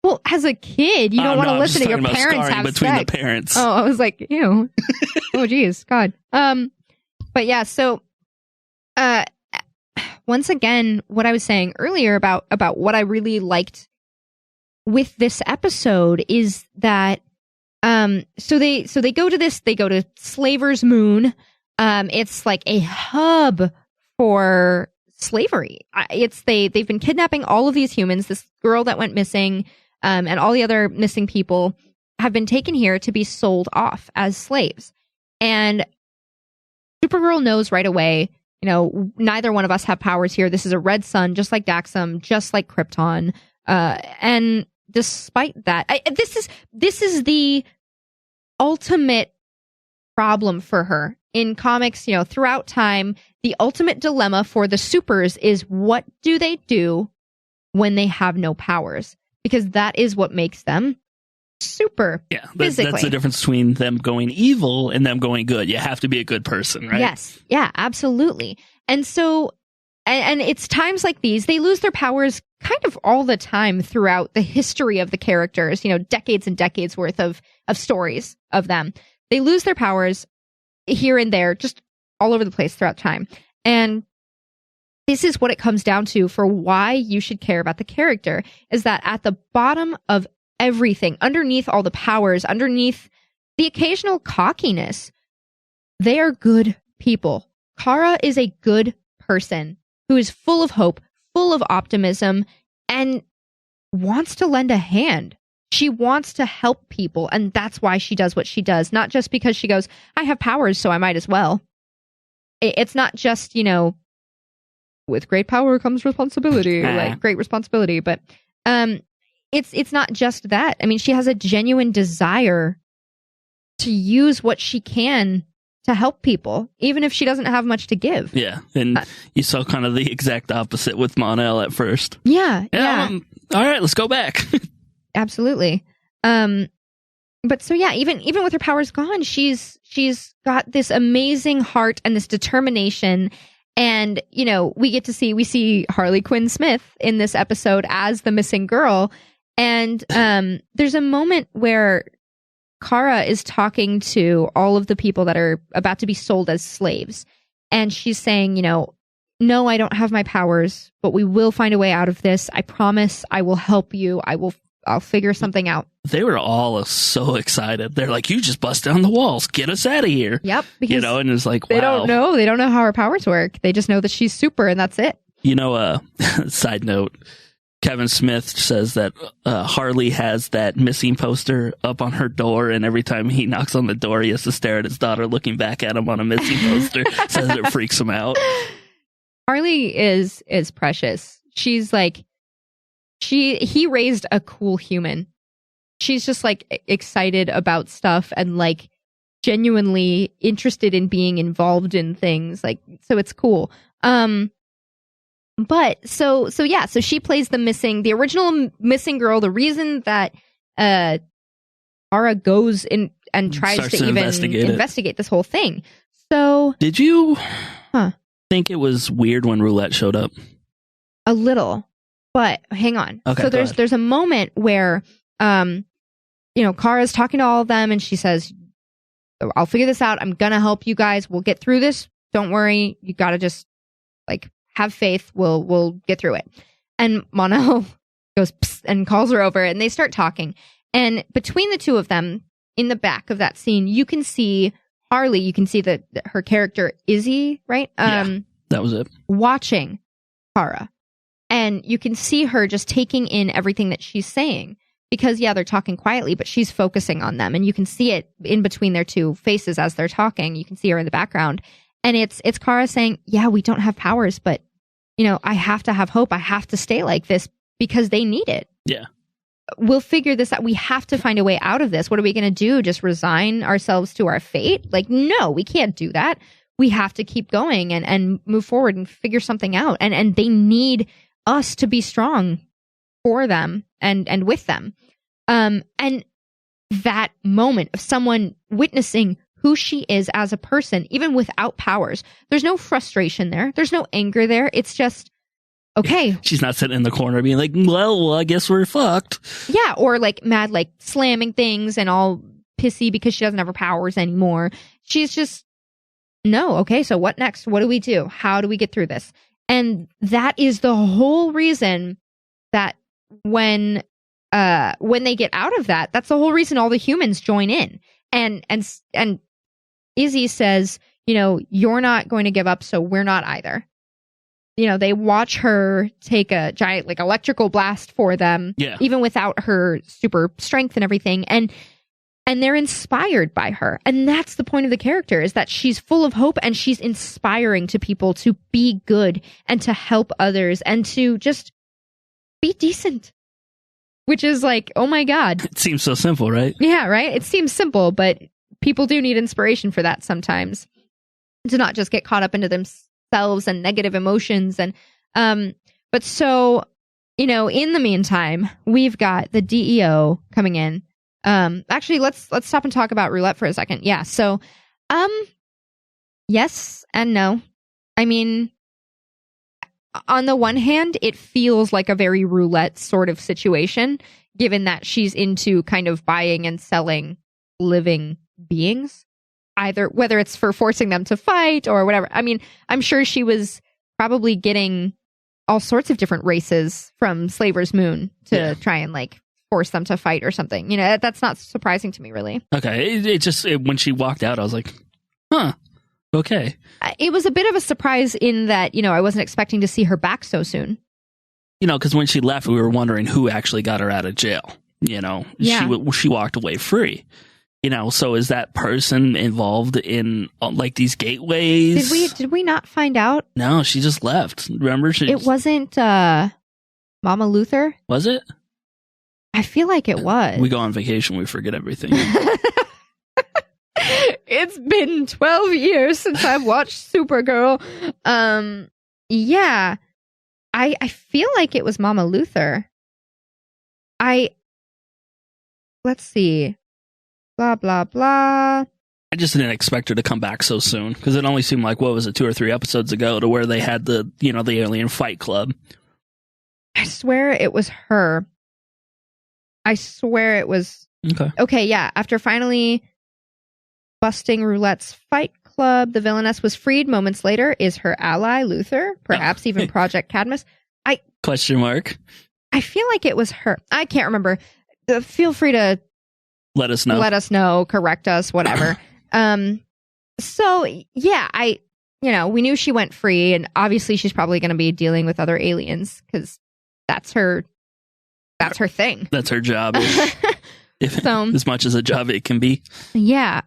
Well, as a kid, you don't want to listen to your parents have between sex. The parents. Oh, I was like, ew. Oh, geez, God. But yeah, so, once again, what I was saying earlier about what I really liked with this episode is that, so they go to Slaver's Moon. It's like a hub for slavery. They've been kidnapping all of these humans. This girl that went missing, and all the other missing people have been taken here to be sold off as slaves. And Supergirl knows right away, neither one of us have powers here. This is a red sun, just like Daxam, just like Krypton. And despite that, this is the ultimate problem for her. In comics, throughout time, the ultimate dilemma for the supers is what do they do when they have no powers? Because that is what makes them super. Yeah, physically. that's the difference between them going evil and them going good. You have to be a good person, right? Yes. Yeah, absolutely. And so, and it's times like these, they lose their powers kind of all the time throughout the history of the characters, decades and decades worth of stories of them. They lose their powers here and there, just all over the place throughout time. And this is what it comes down to for why you should care about the character, is that at the bottom of everything, underneath all the powers, underneath the occasional cockiness, they are good people. Kara is a good person who is full of hope, full of optimism, and wants to lend a hand. She wants to help people, and that's why she does what she does. Not just because she goes, I have powers, so I might as well. It's not just, with great power comes responsibility, like great responsibility. But it's not just that. I mean, she has a genuine desire to use what she can to help people, even if she doesn't have much to give. Yeah, and you saw kind of the exact opposite with Mon-El at first. Yeah. All right, let's go back. Absolutely. But so yeah, even with her powers gone, she's got this amazing heart and this determination. And we see Harley Quinn Smith in this episode as the missing girl. And there's a moment where Kara is talking to all of the people that are about to be sold as slaves. And she's saying, no, I don't have my powers, but we will find a way out of this. I promise I will help you. I'll figure something out. They were all so excited. They're like, you just bust down the walls. Get us out of here. Yep. Because and it's like, they wow. They don't know how her powers work. They just know that she's super and that's it. Side note, Kevin Smith says that Harley has that missing poster up on her door, and every time he knocks on the door, he has to stare at his daughter looking back at him on a missing poster. Says it freaks him out. Harley is precious. She's like, he raised a cool human. She's just like excited about stuff and like genuinely interested in being involved in things. Like, so it's cool. But so she plays the original missing girl. The reason that Kara goes in and tries Starts to even investigate this whole thing. So did you think it was weird when Roulette showed up? A little, but hang on. Okay, so there's a moment where Kara's talking to all of them and she says, I'll figure this out. I'm gonna help you guys. We'll get through this. Don't worry. You gotta just like have faith. We'll get through it. And Mon-El goes psst and calls her over and they start talking. And between the two of them, in the back of that scene, you can see Harley. You can see that her character Izzy, right? Yeah, that was it. Watching Kara, and you can see her just taking in everything that she's saying. Because, they're talking quietly, but she's focusing on them. And you can see it in between their two faces as they're talking. You can see her in the background. And it's Kara saying, yeah, we don't have powers, but, I have to have hope. I have to stay like this because they need it. Yeah. We'll figure this out. We have to find a way out of this. What are we going to do? Just resign ourselves to our fate? Like, no, we can't do that. We have to keep going and move forward and figure something out. And they need us to be strong for them and with them. And that moment of someone witnessing who she is as a person, even without powers, there's no frustration there. There's no anger there. It's just, okay. She's not sitting in the corner being like, well, I guess we're fucked. Yeah. Or like mad, like slamming things and all pissy because she doesn't have her powers anymore. She's just, no. Okay. So what next? What do we do? How do we get through this? And that is the whole reason that when they get out of that, that's the whole reason all the humans join in. And Izzy says, you're not going to give up, so we're not either. They watch her take a giant like electrical blast for them, even without her super strength and everything. And they're inspired by her. And that's the point of the character, is that she's full of hope and she's inspiring to people to be good and to help others and to just be decent. Which is like, oh my God. It seems so simple, right? Yeah, right? It seems simple, but people do need inspiration for that sometimes. To not just get caught up into themselves and negative emotions. And but so, in the meantime, we've got the DEO coming in. Actually, let's stop and talk about roulette for a second. Yeah. So, yes and no. I mean, on the one hand, it feels like a very roulette sort of situation, given that she's into kind of buying and selling living beings, either whether it's for forcing them to fight or whatever. I mean, I'm sure she was probably getting all sorts of different races from Slaver's Moon to try and like force them to fight or something. You know, that's not surprising to me, really. Okay. It just, when she walked out, I was like, huh. Okay. It was a bit of a surprise in that, you know, I wasn't expecting to see her back so soon. You know, because when she left, we were wondering who actually got her out of jail. You know, she walked away free. You know, so is that person involved in like these gateways? Did we not find out? No, she just left. Remember, it wasn't Mama Luther. Was it? I feel like it was. We go on vacation, we forget everything. It's been 12 years since I've watched Supergirl. Yeah. I feel like it was Mama Luther. Let's see. Blah, blah, blah. I just didn't expect her to come back so soon, because it only seemed like, what was it, 2 or 3 episodes ago, to where they had the, you know, the alien fight club. I swear it was her. I swear it was. Okay, yeah. After finally busting Roulette's fight club, the villainess was freed. Moments later, is her ally Luther, perhaps even Project Cadmus? Question mark. I feel like it was her. I can't remember. Feel free to let us know, correct us, whatever. So yeah, we knew she went free, and obviously she's probably going to be dealing with other aliens because that's her thing. That's her job. As much as a job it can be. Yeah.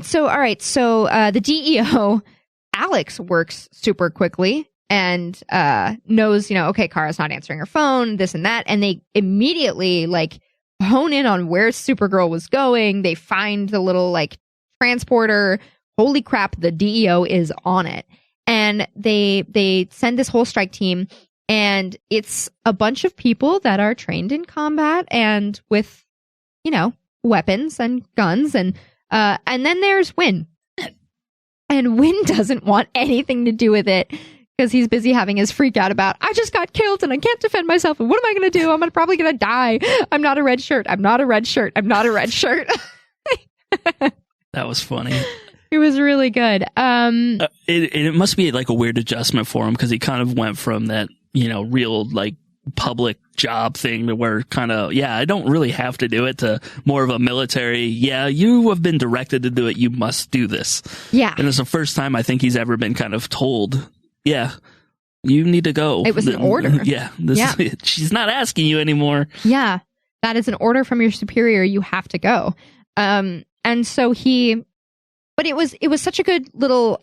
So, all right. So, the DEO, Alex, works super quickly and knows, okay, Kara's not answering her phone, this and that. And they immediately, like, hone in on where Supergirl was going. They find the little, like, transporter. Holy crap, the DEO is on it. And they send this whole strike team. And it's a bunch of people that are trained in combat and with, weapons and guns. And then there's Win. And Win doesn't want anything to do with it because he's busy having his freak out about, I just got killed and I can't defend myself. And what am I going to do? I'm probably going to die. I'm not a red shirt. I'm not a red shirt. I'm not a red shirt. That was funny. It was really good. It must be like a weird adjustment for him because he kind of went from that, real like public job thing to where kind of, I don't really have to do it, to more of a military, you have been directed to do it, you must do this. Yeah. And it's the first time I think he's ever been kind of told, you need to go. It was an order. She's not asking you anymore. Yeah. That is an order from your superior. You have to go. And so but it was such a good little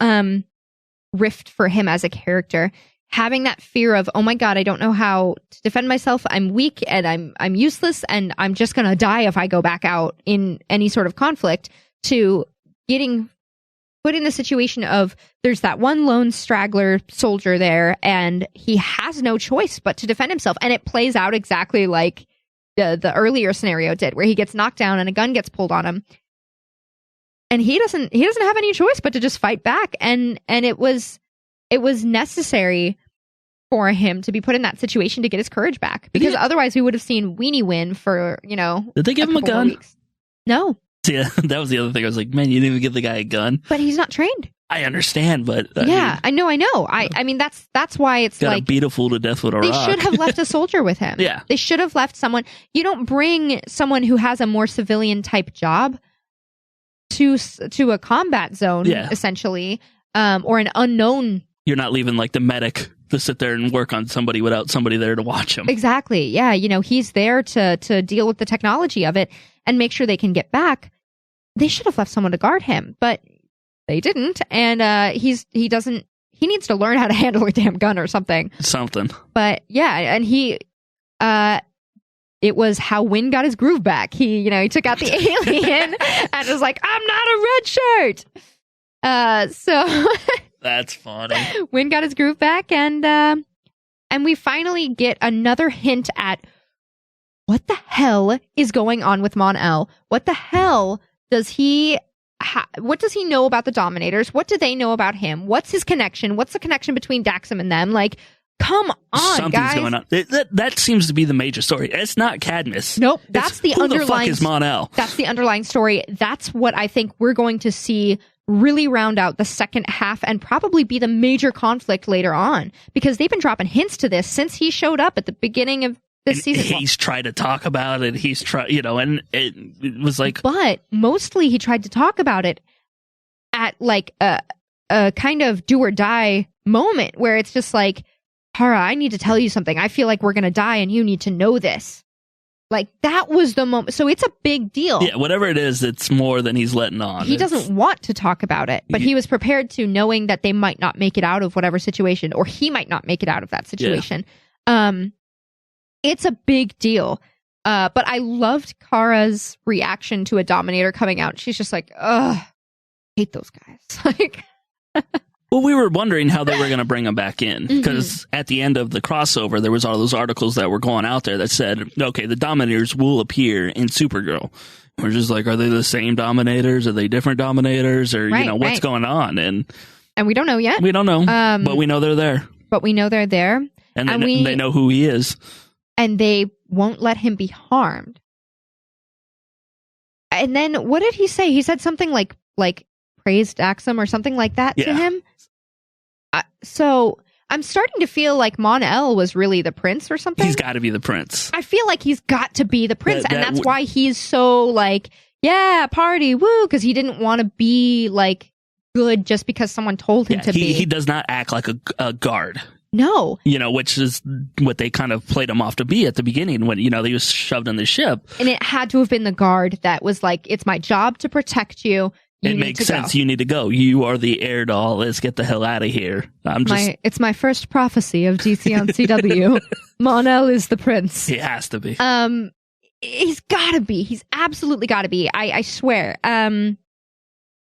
rift for him as a character, having that fear of, oh my God, I don't know how to defend myself. I'm weak and I'm useless and I'm just going to die if I go back out in any sort of conflict, to getting put in the situation of there's that one lone straggler soldier there and he has no choice but to defend himself. And it plays out exactly like the earlier scenario did, where he gets knocked down and a gun gets pulled on him. And he doesn't have any choice but to just fight back. And it was necessary for him to be put in that situation to get his courage back, because otherwise we would have seen Weenie win for, Did they give him a gun? Weeks. No. Yeah, that was the other thing. I was like, man, you didn't even give the guy a gun. But he's not trained. I understand, but I know. I mean, that's why it's gotta like, beat a fool to death with a they rock. should have left a soldier with him. Yeah. They should have left someone. You don't bring someone who has a more civilian type job to a combat zone, essentially, or an unknown. You're not leaving like the medic to sit there and work on somebody without somebody there to watch him. Exactly. Yeah. He's there to deal with the technology of it and make sure they can get back. They should have left someone to guard him, but they didn't. And he needs to learn how to handle a damn gun or something. But yeah, and it was how Win got his groove back. He took out the alien and was like, I'm not a red shirt. So that's funny. Win got his groove back, and we finally get another hint at what the hell is going on with Mon-El? What the hell does he... what does he know about the Dominators? What do they know about him? What's his connection? What's the connection between Daxam and them? Like, come on, Something's guys. going on. That seems to be the major story. It's not Cadmus. Nope, that's the who underlying... the fuck is Mon-El? That's the underlying story. That's what I think we're going to see really round out the second half and probably be the major conflict later on. Because they've been dropping hints to this since he showed up at the beginning of this season. He's tried to talk about it. He's tried, and it was like... But mostly he tried to talk about it at like a kind of do or die moment where it's just like, Kara, I need to tell you something. I feel like we're going to die and you need to know this. Like, that was the moment. So it's a big deal. Yeah, whatever it is, it's more than he's letting on. He doesn't want to talk about it, but he was prepared to, knowing that they might not make it out of whatever situation, or he might not make it out of that situation. Yeah. It's a big deal. But I loved Kara's reaction to a Dominator coming out. She's just like, ugh, hate those guys. Like, well, we were wondering how they were going to bring him back in, because at the end of the crossover, there was all those articles that were going out there that said, okay, the Dominators will appear in Supergirl. We're just like, are they the same Dominators? Are they different Dominators? Or, what's going on? And we don't know yet. We don't know, but we know they're there. But we know they're there. And they know who he is. And they won't let him be harmed. And then what did he say? He said something like praise Daxam or something like that to him. So I'm starting to feel like Mon-El was really the prince or something. He's got to be the prince. I feel like he's got to be the prince. And that's why he's so like, yeah, party, woo, because he didn't want to be like good just because someone told him to be. He does not act like a guard. No. Which is what they kind of played him off to be at the beginning when, he was shoved in the ship. And it had to have been the guard that was like, it's my job to protect you. It makes sense. You need to go. You are the air doll. Let's get the hell out of here. It's my first prophecy of DC on CW. Mon-El is the prince. He has to be. He's gotta be. He's absolutely gotta be. I swear.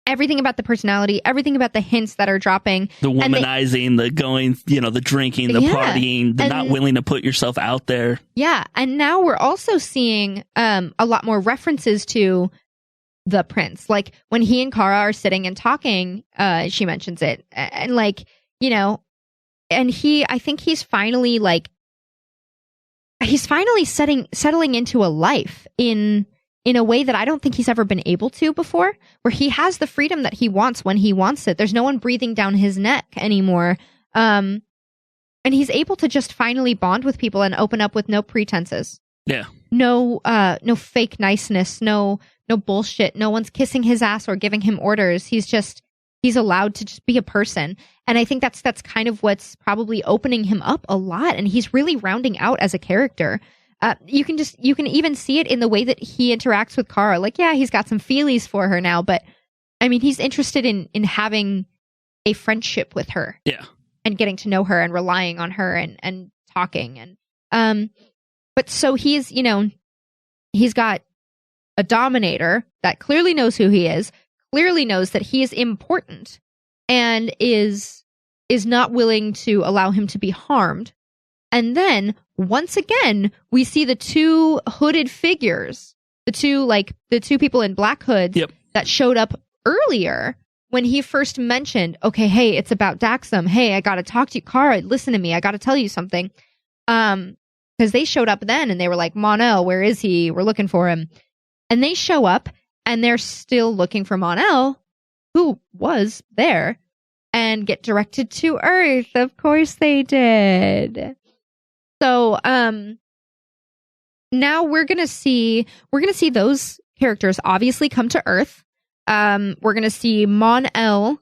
Everything about the personality, everything about the hints that are dropping. The womanizing, the going, the drinking, the partying, the not willing to put yourself out there. Yeah. And now we're also seeing a lot more references to the prince. Like when he and Kara are sitting and talking, she mentions it. And like, and I think he's finally settling into a life in a way that I don't think he's ever been able to before, where he has the freedom that he wants when he wants it. There's no one breathing down his neck anymore. And he's able to just finally bond with people and open up with no pretenses. Yeah. No fake niceness, no bullshit. No one's kissing his ass or giving him orders. He's allowed to just be a person. And I think that's kind of what's probably opening him up a lot. And he's really rounding out as a character. You can even see it in the way that he interacts with Kara. Like, yeah, he's got some feelies for her now, but I mean, he's interested in having a friendship with her. Yeah. And getting to know her and relying on her and talking. And, but so he's got a Dominator that clearly knows who he is, clearly knows that he is important, and is not willing to allow him to be harmed. And then once again, we see the two hooded figures, the two people in black hoods that showed up earlier when he first mentioned, okay, hey, it's about Daxam. Hey, I got to talk to you. Kara, listen to me. I got to tell you something. Because they showed up then and they were like, Mon-El, where is he? We're looking for him. And they show up and they're still looking for Mon-El, who was there, and get directed to Earth. Of course they did. So, now we're gonna see those characters obviously come to Earth. We're gonna see Mon-El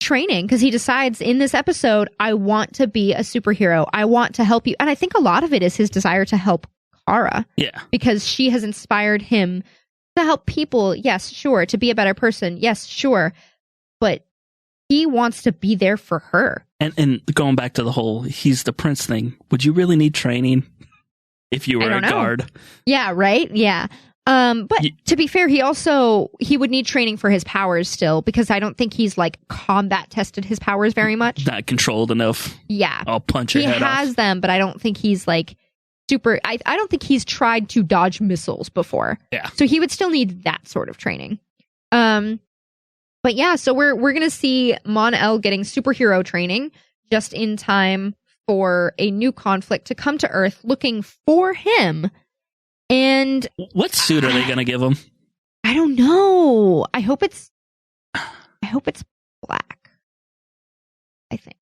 training because he decides in this episode, I want to be a superhero. I want to help you. And I think a lot of it is his desire to help Kara. Yeah. Because she has inspired him to help people. Yes, sure. To be a better person. Yes, sure. But he wants to be there for her. And going back to the whole he's the prince thing, would you really need training if you were a guard? Yeah, right? Yeah. But to be fair, he would need training for his powers still, because I don't think he's like combat tested his powers very much. Not controlled enough. Yeah. I'll punch your head off. He has them, but I don't think he's like super. I don't think he's tried to dodge missiles before. Yeah. So he would still need that sort of training. But yeah, so we're gonna see Mon-El getting superhero training just in time for a new conflict to come to Earth, looking for him. And what suit are they gonna give him? I don't know. I hope it's black. I think.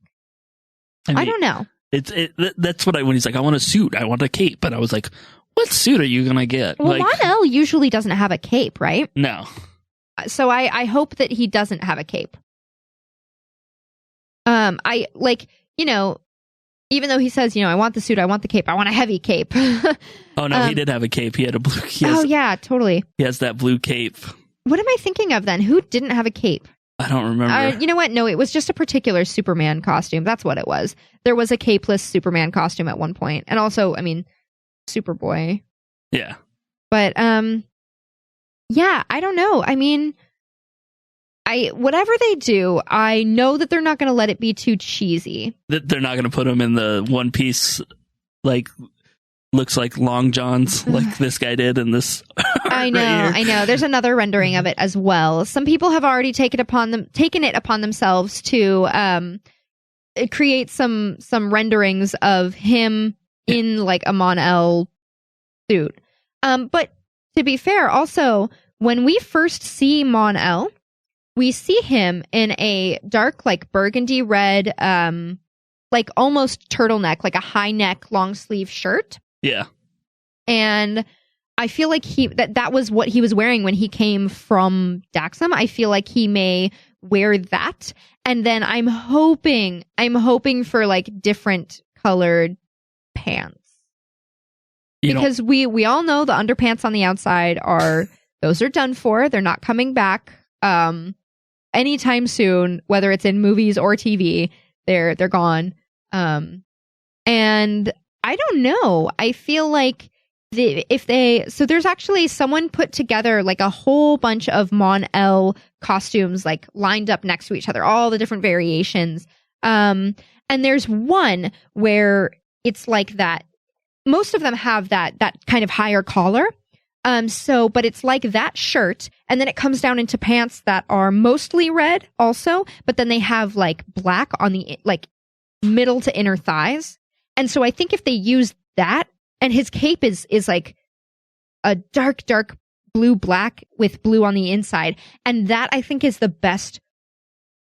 I don't know. That's what when he's like, I want a suit, I want a cape, but I was like, what suit are you gonna get? Well, Mon-El usually doesn't have a cape, right? No. So I hope that he doesn't have a cape. I even though he says, I want the suit, I want the cape, I want a heavy cape. Oh no, he did have a cape. He had a blue. Yeah, totally. He has that blue cape. What am I thinking of then? Who didn't have a cape? I don't remember. You know what? No, it was just a particular Superman costume. That's what it was. There was a capeless Superman costume at one point, and also, Superboy. Yeah. But yeah, I don't know. Whatever they do, I know that they're not going to let it be too cheesy. They're not going to put him in the one piece, looks like Long Johns, like this guy did in this. I know. There's another rendering of it as well. Some people have already taken it upon themselves to create some renderings of him in like a Mon-El suit. But to be fair, also when we first see Mon-El, we see him in a dark, like burgundy red, like almost turtleneck, like a high neck, long sleeve shirt. Yeah. And I feel like that was what he was wearing when he came from Daxam. I feel like he may wear that. And then I'm hoping for like different colored pants. Because we all know the underpants on the outside those are done for. They're not coming back anytime soon, whether it's in movies or TV. They're gone. And I don't know. I feel like there's actually someone put together like a whole bunch of Mon-El costumes like lined up next to each other, all the different variations. And there's one where it's like that. Most of them have that kind of higher collar. But it's like that shirt, and then it comes down into pants that are mostly red also, but then they have like black on the like middle to inner thighs. And so I think if they use that, and his cape is like a dark blue black with blue on the inside, and that I think is the best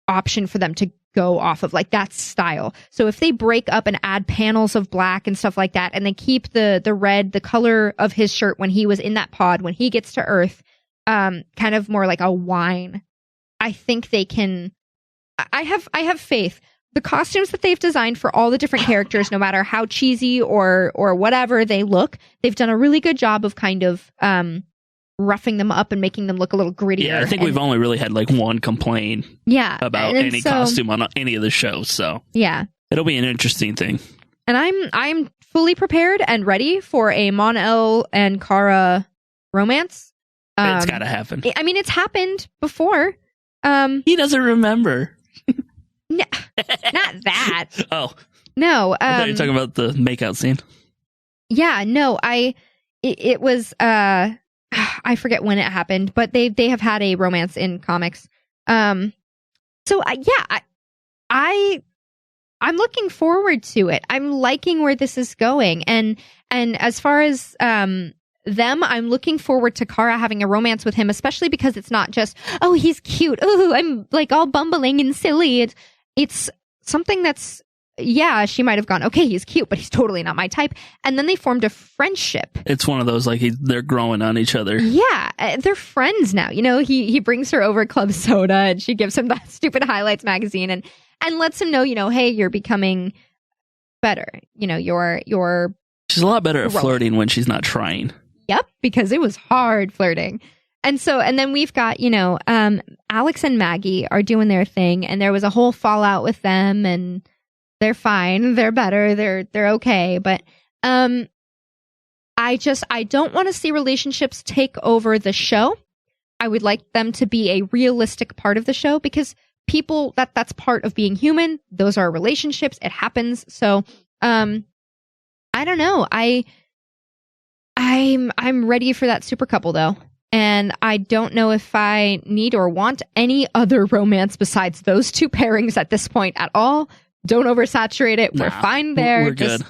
option for them to go off of, like that style. So if they break up and add panels of black and stuff like that, and they keep the red, the color of his shirt when he was in that pod, when he gets to Earth, kind of more like a wine, I think they can. I have faith. The costumes that they've designed for all the different characters, no matter how cheesy or whatever they look, they've done a really good job of kind of roughing them up and making them look a little grittier. Yeah, I think we've only really had like one complaint about any costume on any of the shows, so yeah, it'll be an interesting thing. And I'm fully prepared and ready for a Mon-El and Kara romance. It's gotta happen. It's happened before. He doesn't remember. No, not that. Oh no, I thought you were talking about the makeout scene. Yeah, no, it was I forget when it happened, but they have had a romance in comics. I'm looking forward to it. I'm liking where this is going, and as far as them, I'm looking forward to Kara having a romance with him, especially because it's not just, oh, he's cute, oh, I'm like all bumbling and silly. It's something that's, yeah, she might have gone, okay, he's cute, but he's totally not my type. And then they formed a friendship. It's one of those, like, they're growing on each other. Yeah, they're friends now. He brings her over Club Soda, and she gives him that stupid Highlights magazine and lets him know, hey, you're becoming better. You're She's a lot better at flirting when she's not trying. Yep, because it was hard flirting. And then we've got, Alex and Maggie are doing their thing, and there was a whole fallout with them, and they're fine. They're better. They're okay. But I don't want to see relationships take over the show. I would like them to be a realistic part of the show, because people, that's part of being human. Those are relationships. It happens. So I don't know. I'm ready for that super couple though. And I don't know if I need or want any other romance besides those two pairings at this point at all. Don't oversaturate it. We're fine there. We're good.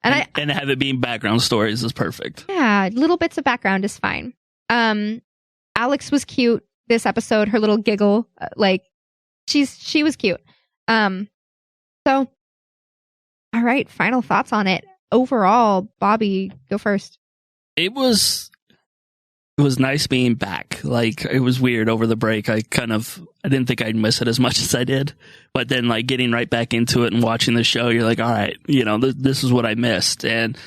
And have it being background stories is perfect. Yeah, little bits of background is fine. Alex was cute this episode. Her little giggle, she was cute. So, all right, final thoughts on it. Overall, Bobby, go first. It was nice being back. Like, it was weird over the break. I didn't think I'd miss it as much as I did. But then, like, getting right back into it and watching the show, you're like, all right, this is what I missed. And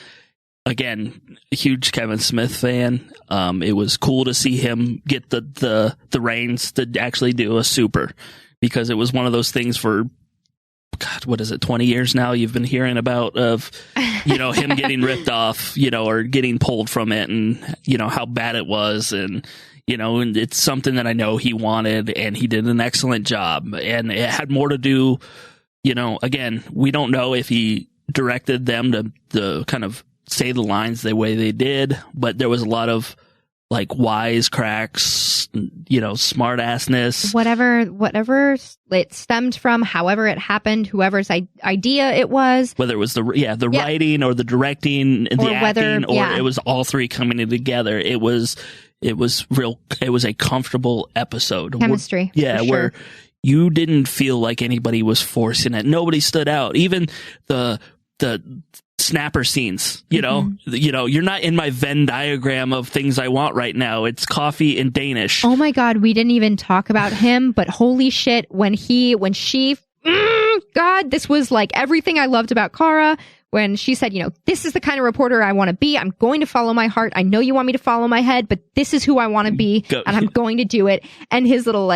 again, a huge Kevin Smith fan. It was cool to see him get the reins to actually do a super, because it was one of those things for, God, what is it, 20 years now you've been hearing about of, him getting ripped off, or getting pulled from it, and, how bad it was. And, and it's something that I know he wanted, and he did an excellent job. And it had more to do, again, we don't know if he directed them to kind of say the lines the way they did, but there was a lot of like wise cracks, smart assness, whatever it stemmed from, however it happened, whoever's idea it was, whether it was the writing or the directing and the acting, it was all three coming in together. It was a comfortable episode. Chemistry. Where you didn't feel like anybody was forcing it. Nobody stood out. Even the snapper scenes, you're not in my Venn diagram of things I want right now. It's coffee and Danish. Oh my God, we didn't even talk about him, but holy shit, when she, God, this was like everything I loved about Kara. When she said, this is the kind of reporter I want to be. I'm going to follow my heart. I know you want me to follow my head, but this is who I want to be, and I'm going to do it. And his little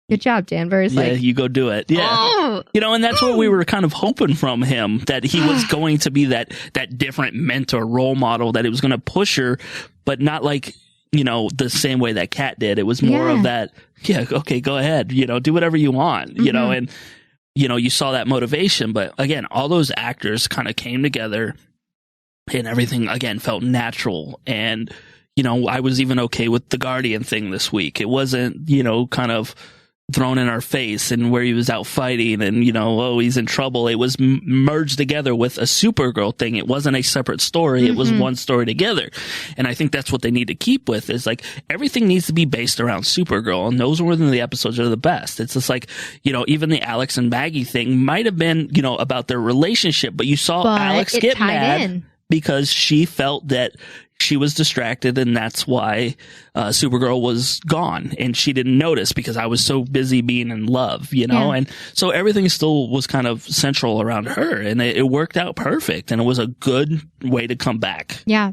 good job, Danvers. You go do it. Yeah. Oh, and that's what we were kind of hoping from him, that he was going to be that different mentor, role model, that it was going to push her, but not like, the same way that Kat did. It was more of that, okay, go ahead, do whatever you want, and, you saw that motivation. But again, all those actors kind of came together and everything, again, felt natural. And, I was even okay with the Guardian thing this week. It wasn't, kind of thrown in our face and where he was out fighting and, he's in trouble. It was merged together with a Supergirl thing. It wasn't a separate story. It was one story together. And I think that's what they need to keep with, is like everything needs to be based around Supergirl. And those were the episodes that are the best. It's just like, even the Alex and Maggie thing might have been, about their relationship, but you saw Alex get mad because she felt that she was distracted, and that's why Supergirl was gone, and she didn't notice because I was so busy being in love, and so everything still was kind of central around her, and it worked out perfect, and it was a good way to come back. Yeah.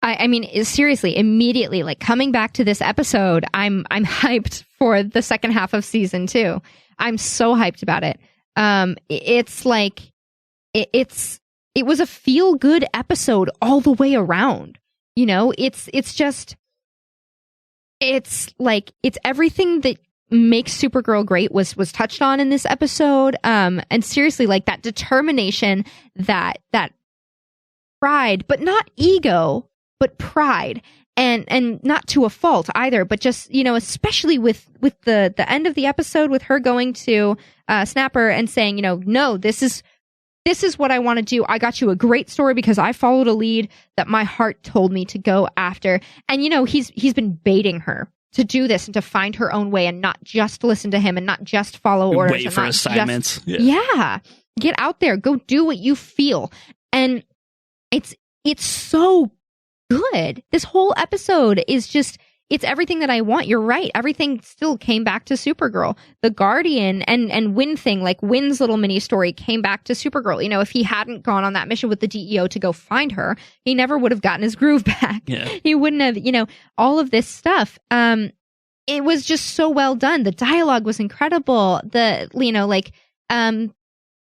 I mean, seriously, immediately, like coming back to this episode, I'm hyped for the second half of season 2. I'm so hyped about it. It's like, it was a feel good episode all the way around. It's everything that makes Supergirl great was touched on in this episode. And seriously, like that determination, that pride, but not ego, but pride, and not to a fault either, but just, especially with the end of the episode, with her going to Snapper and saying, no, this is what I want to do. I got you a great story because I followed a lead that my heart told me to go after. And, he's been baiting her to do this and to find her own way and not just listen to him and not just follow orders. Wait for assignments. Yeah. Get out there. Go do what you feel. And it's so good. This whole episode is just, it's everything that I want. You're right. Everything still came back to Supergirl. The Guardian and Wynn thing, like Wynn's little mini story, came back to Supergirl. If he hadn't gone on that mission with the DEO to go find her, he never would have gotten his groove back. Yeah. He wouldn't have, all of this stuff. It was just so well done. The dialogue was incredible.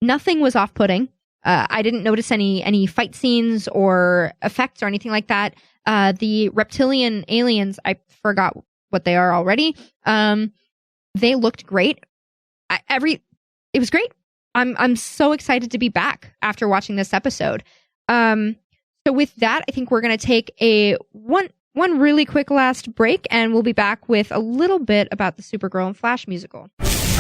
Nothing was off-putting. I didn't notice any fight scenes or effects or anything like that. The reptilian aliens, I forgot what they are already. They looked great. It was great. I'm so excited to be back after watching this episode. So with that, I think we're going to take a one really quick last break, and we'll be back with a little bit about the Supergirl and Flash musical.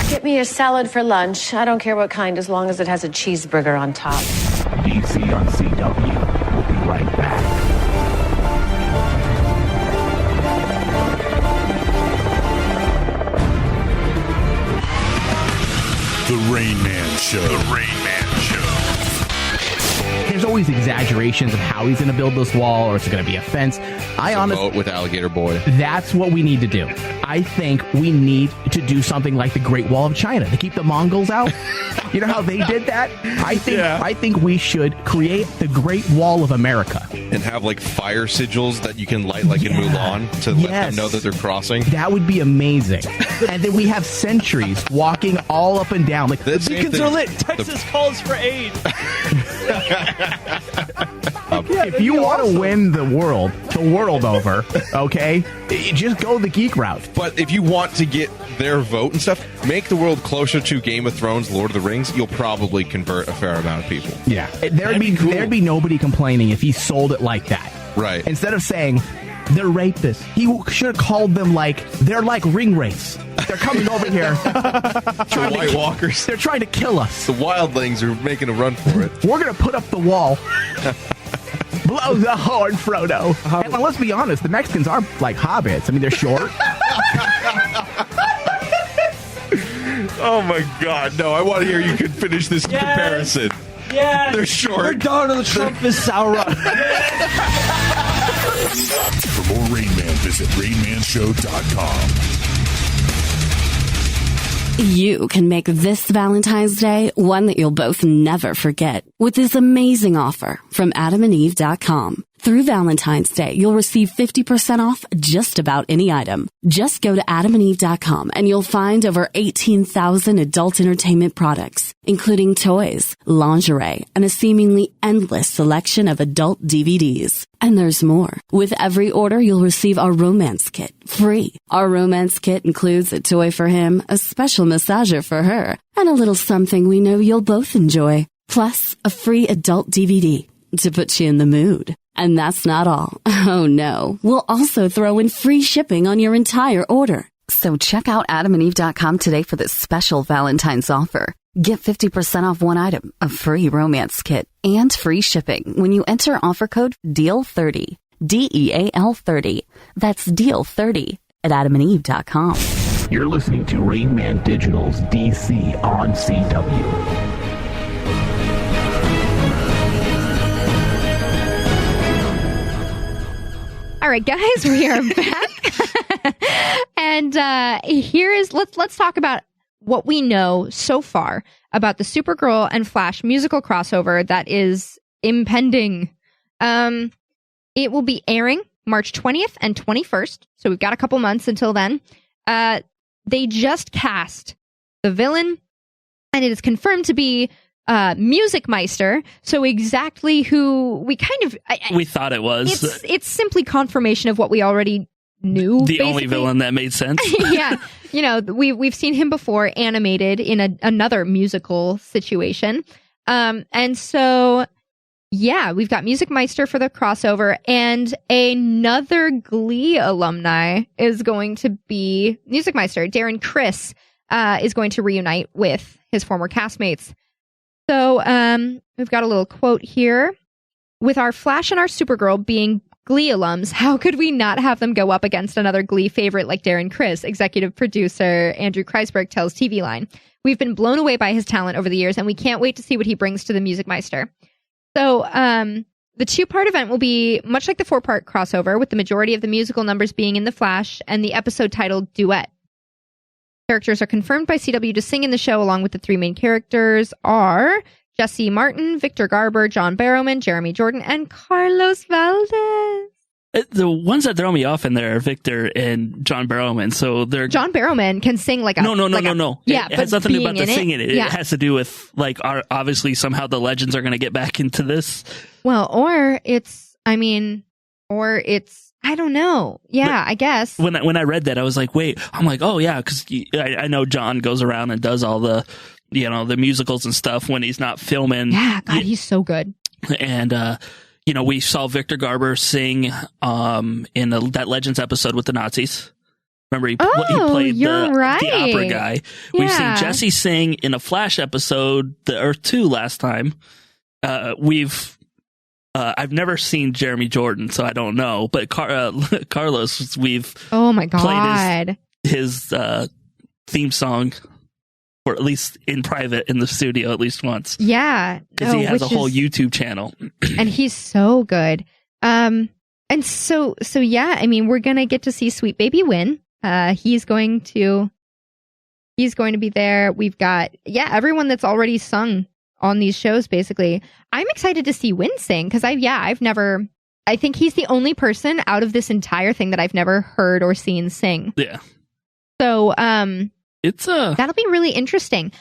Get me a salad for lunch. I don't care what kind, as long as it has a cheeseburger on top. DC on CW. We'll be right back. The Rain Man Show. The Rain Man Show. There's always exaggerations of how he's going to build this wall, or it's going to be a fence. I honestly boat with Alligator Boy. That's what we need to do. I think we need to do something like the Great Wall of China to keep the Mongols out. You know how they did that? I think we should create the Great Wall of America and have like fire sigils that you can light like in Mulan to let them know that they're crossing. That would be amazing. And then we have sentries walking all up and down. Like the beacons are lit. Texas calls for aid. If you want to win the world over, okay, just go the geek route. But if you want to get their vote and stuff, make the world closer to Game of Thrones, Lord of the Rings, you'll probably convert a fair amount of people. Yeah. There'd be nobody complaining if he sold it like that. Right. Instead of saying, they're rapists, he should have called them like, they're like ring wraiths. They're coming over here. The White Walkers. They're trying to kill us. The wildlings are making a run for it. We're going to put up the wall. Blow the horn, Frodo. And let's be honest, the Mexicans are like hobbits. I mean, they're short. Oh my God! No, I want to hear you can finish this comparison. Yeah, they're short. We're Donald Trump is Sauron. For more Rain Man, visit RainManShow.com. You can make this Valentine's Day one that you'll both never forget with this amazing offer from AdamandEve.com. Through Valentine's Day, you'll receive 50% off just about any item. Just go to AdamandEve.com and you'll find over 18,000 adult entertainment products, including toys, lingerie, and a seemingly endless selection of adult DVDs. And there's more. With every order, you'll receive our romance kit free. Our romance kit includes a toy for him, a special massager for her, and a little something we know you'll both enjoy. Plus, a free adult DVD to put you in the mood. And that's not all. Oh no. We'll also throw in free shipping on your entire order. So check out AdamandEve.com today for this special Valentine's offer. Get 50% off one item, a free romance kit, and free shipping when you enter offer code DEAL30. DEAL30. That's DEAL30 at AdamandEve.com. You're listening to Rain Man Digital's DC on CW. All right, guys, we are back. And let's talk about what we know so far about the Supergirl and Flash musical crossover that is impending. It will be airing March 20th and 21st, so we've got a couple months until then. They just cast the villain, and it is confirmed to be Music Meister, so exactly who we kind of we thought it was. It's simply confirmation of what we already knew. The only villain that made sense. Yeah, we've seen him before animated in another musical situation, and so yeah, we've got Music Meister for the crossover, and another Glee alumni is going to be Music Meister. Darren Criss is going to reunite with his former castmates. So, we've got a little quote here. With our Flash and our Supergirl being Glee alums, how could we not have them go up against another Glee favorite like Darren Criss? Executive producer Andrew Kreisberg tells TV Line. We've been blown away by his talent over the years, and we can't wait to see what he brings to the Music Meister. So, the two-part event will be much like the four-part crossover, with the majority of the musical numbers being in The Flash, and the episode titled Duet. Characters are confirmed by CW to sing in the show, along with the three main characters are Jesse Martin, Victor Garber, John Barrowman, Jeremy Jordan, and Carlos Valdez. The ones that throw me off in there are Victor and John Barrowman. So they're John Barrowman can sing like a no. Yeah, it has nothing to do about the singing. It yeah. has to do with obviously somehow the legends are going to get back into this. Well, or it's I don't know. Yeah, I guess. When I read that, I was like, wait. I'm like, oh yeah, because I know John goes around and does all the the musicals and stuff when he's not filming. Yeah, God, he's so good. And we saw Victor Garber sing in that Legends episode with the Nazis. Remember, he played the opera guy. Yeah. We've seen Jesse sing in a Flash episode, The Earth 2, last time. I've never seen Jeremy Jordan, so I don't know. But Carlos, we've played his theme song, or at least in private in the studio at least once. Yeah. Because he has a whole YouTube channel. And he's so good. And so yeah, I mean, we're going to get to see Sweet Baby Win. He's going to be there. We've got, everyone that's already sung on these shows, basically. I'm excited to see Win sing, because I think he's the only person out of this entire thing that I've never heard or seen sing. Yeah. So, that'll be really interesting.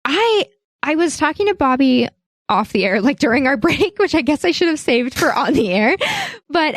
I was talking to Bobby off the air, like during our break, which I guess I should have saved for on the air. But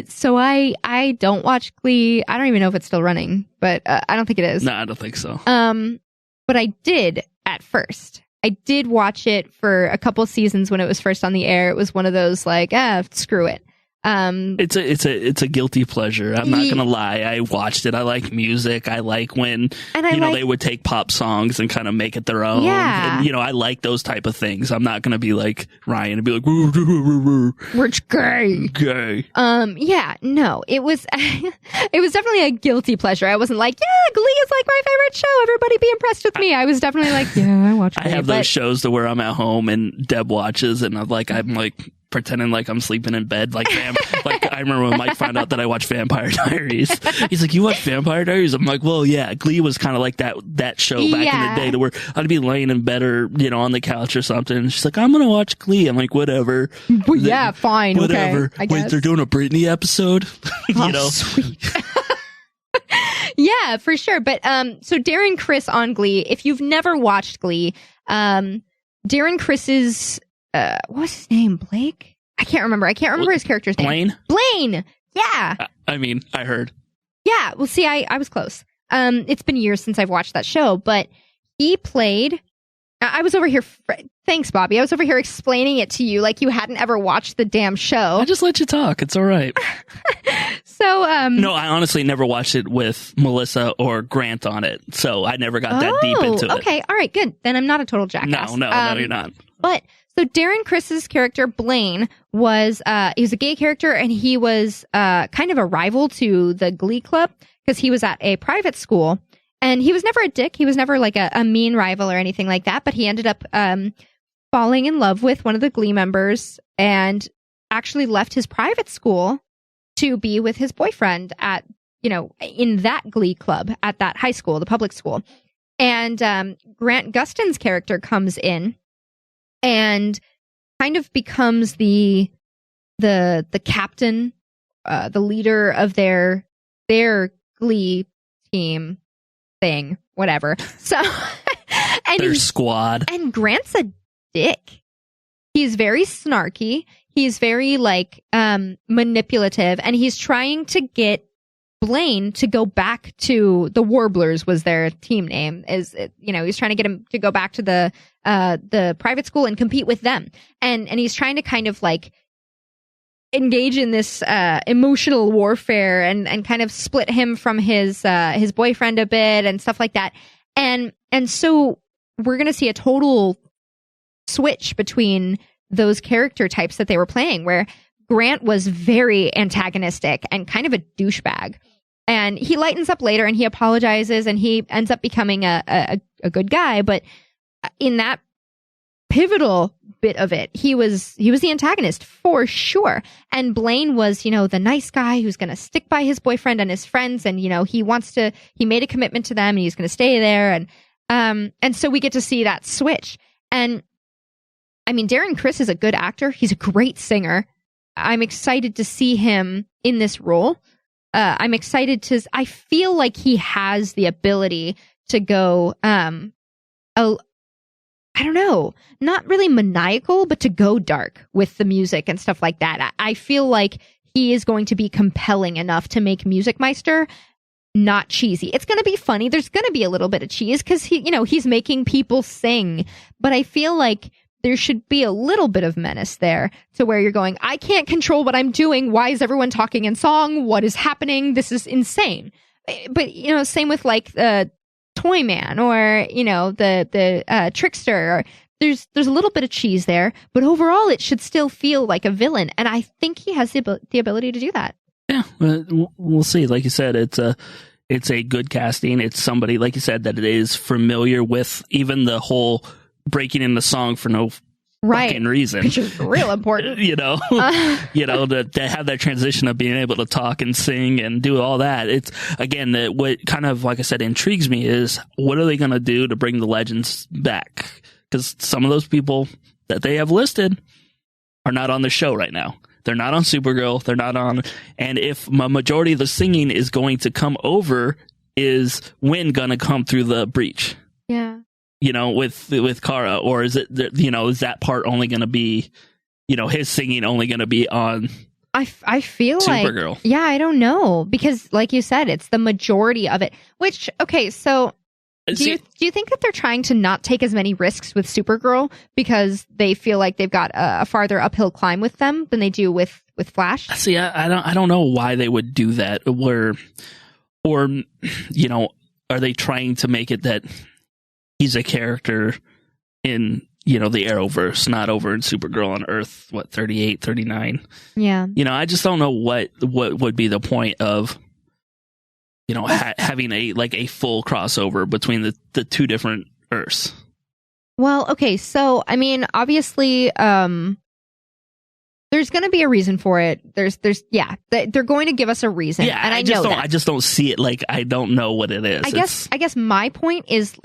so I don't watch Glee. I don't even know if it's still running, but I don't think it is. No, I don't think so. But I did at first. I did watch it for a couple seasons when it was first on the air. It was one of those like, screw it. It's a guilty pleasure. I'm not gonna lie. I watched it. I like music. I like when they would take pop songs and kind of make it their own. Yeah. And, I like those type of things. I'm not gonna be like Ryan and be like, we're gay. Gay. Yeah. No. It was definitely a guilty pleasure. I wasn't like, Glee is like my favorite show. Everybody be impressed with me. I was definitely like, I watch Glee. I have those shows to where I'm at home and Deb watches, and I'm like pretending like I'm sleeping in bed, like I remember when Mike found out that I watched Vampire Diaries. He's like, "You watch Vampire Diaries?" I'm like, "Well, yeah." Glee was kind of like that show back in the day, to where I'd be laying in bed or on the couch or something. And she's like, "I'm gonna watch Glee." I'm like, "Whatever." Well, yeah, fine. Whatever. Okay, Wait, they're doing a Britney episode. Sweet. Yeah, for sure. But so Darren Criss on Glee. If you've never watched Glee, Darren Criss's what's his name? Blake? I can't remember his character's name. Blaine. Yeah. I mean, I heard. Yeah. Well, see, I was close. It's been years since I've watched that show, but he played. I was over here. Thanks, Bobby. I was over here explaining it to you like you hadn't ever watched the damn show. I just let you talk. It's all right. So, no, I honestly never watched it with Melissa or Grant on it, so I never got that deep into it. Okay. All right. Good. Then I'm not a total jackass. No, you're not. But so Darren Criss's character Blaine was he was a gay character, and he was kind of a rival to the Glee Club because he was at a private school, and he was never a dick. He was never like a mean rival or anything like that. But he ended up falling in love with one of the Glee members, and actually left his private school to be with his boyfriend at in that Glee Club at that high school, the public school. And Grant Gustin's character comes in and kind of becomes the captain, the leader of their Glee team thing, whatever. So, and their squad. And Grant's a dick. He's very snarky. He's very manipulative, and he's trying to get Blaine to go back to the Warblers was their team name. He's trying to get him to go back to the private school and compete with them. And he's trying to kind of engage in this emotional warfare and kind of split him from his boyfriend a bit and stuff like that. And so we're going to see a total switch between those character types that they were playing, where Grant was very antagonistic and kind of a douchebag. And he lightens up later and he apologizes and he ends up becoming a good guy. But in that pivotal bit of it, he was the antagonist for sure. And Blaine was, the nice guy who's going to stick by his boyfriend and his friends. And, he made a commitment to them and he's going to stay there. And so we get to see that switch. And I mean, Darren Criss is a good actor. He's a great singer. I'm excited to see him in this role. I'm excited I feel like he has the ability to go, I don't know, not really maniacal, but to go dark with the music and stuff like that. I feel like he is going to be compelling enough to make Music Meister not cheesy. It's going to be funny. There's going to be a little bit of cheese because he's making people sing, but I feel like there should be a little bit of menace there to where you're going, I can't control what I'm doing. Why is everyone talking in song? What is happening? This is insane. But, same with like the Toy Man or, the Trickster. There's a little bit of cheese there, but overall it should still feel like a villain. And I think he has the ability to do that. Yeah, we'll see. Like you said, it's a good casting. It's somebody, like you said, that it is familiar with even the whole breaking in the song for no fucking reason. Which is real important. to have that transition of being able to talk and sing and do all that. It's, again, what kind of, like I said, intrigues me is what are they going to do to bring the legends back? Because some of those people that they have listed are not on the show right now. They're not on Supergirl. They're not on. And if a majority of the singing is going to come over, is Wynn going to come through the breach? Yeah. With Kara, or is it, is that part only going to be, his singing only going to be on? I feel Supergirl. Like, yeah, I don't know, because like you said, it's the majority of it. Which, okay, so do you think that they're trying to not take as many risks with Supergirl because they feel like they've got a farther uphill climb with them than they do with Flash? See, I don't know why they would do that. Or are they trying to make it that he's a character in, the Arrowverse, not over in Supergirl on Earth, 38, 39? Yeah. I just don't know what would be the point of, having a full crossover between the two different Earths. Well, okay, so, I mean, obviously, there's going to be a reason for it. They're going to give us a reason. Yeah, and I know that. I just don't see it. Like, I don't know what it is. I guess my point is,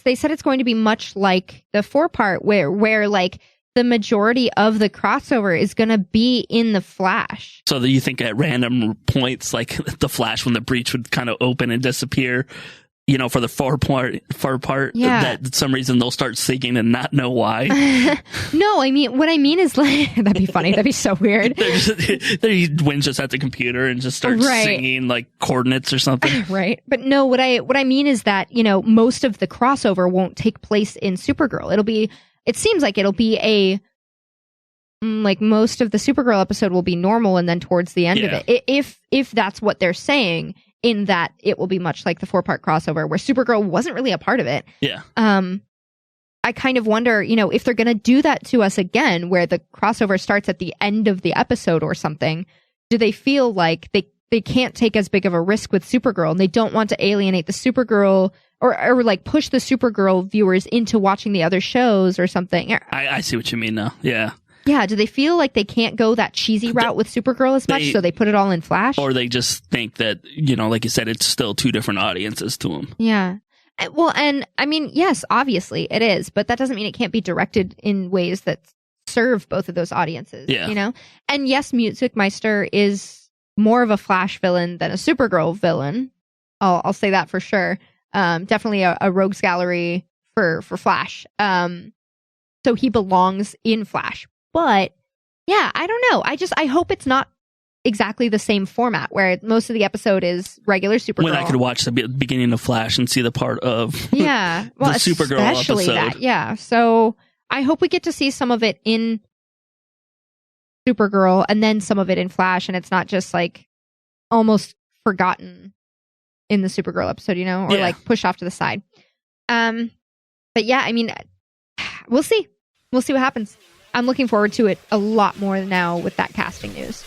they said it's going to be much like the 4-part where like the majority of the crossover is going to be in the Flash. So that you think at random points, like the Flash, when the breach would kind of open and disappear, for the far part, that for some reason they'll start singing and not know why. No, what I mean is like, that'd be funny. That'd be so weird. Wynn's just at the computer and just starts singing like coordinates or something. Right. But no, what I mean is that, most of the crossover won't take place in Supergirl. It seems like it'll be like most of the Supergirl episode will be normal, and then towards the end of it, if that's what they're saying, in that it will be much like the 4-part crossover where Supergirl wasn't really a part of it. Yeah. I kind of wonder, if they're going to do that to us again, where the crossover starts at the end of the episode or something. Do they feel like they can't take as big of a risk with Supergirl, and they don't want to alienate the Supergirl or like push the Supergirl viewers into watching the other shows or something? I see what you mean now. Yeah. Yeah, do they feel like they can't go that cheesy route with Supergirl as much, so they put it all in Flash? Or they just think that, like you said, it's still two different audiences to them. Yeah. Well, and I mean, yes, obviously it is, but that doesn't mean it can't be directed in ways that serve both of those audiences, And yes, Music Meister is more of a Flash villain than a Supergirl villain. I'll say that for sure. Definitely a rogues gallery for Flash. So he belongs in Flash. But yeah, I don't know. I hope it's not exactly the same format where most of the episode is regular Supergirl. When I could watch the beginning of Flash and see the part of the Supergirl especially episode. That, yeah. So I hope we get to see some of it in Supergirl and then some of it in Flash, and it's not just like almost forgotten in the Supergirl episode, or like pushed off to the side. But yeah, I mean, we'll see. We'll see what happens. I'm looking forward to it a lot more now with that casting news.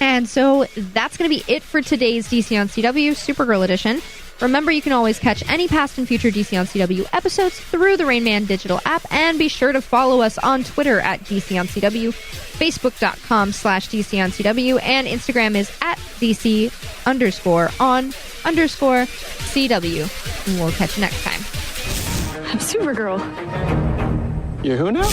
And so that's going to be it for today's DC on CW Supergirl edition. Remember, you can always catch any past and future DC on CW episodes through the Rain Man digital app, and be sure to follow us on Twitter at DC on CW, Facebook.com/DC on CW, and Instagram is at DC_on_CW. And we'll catch you next time. I'm Supergirl. You're who now?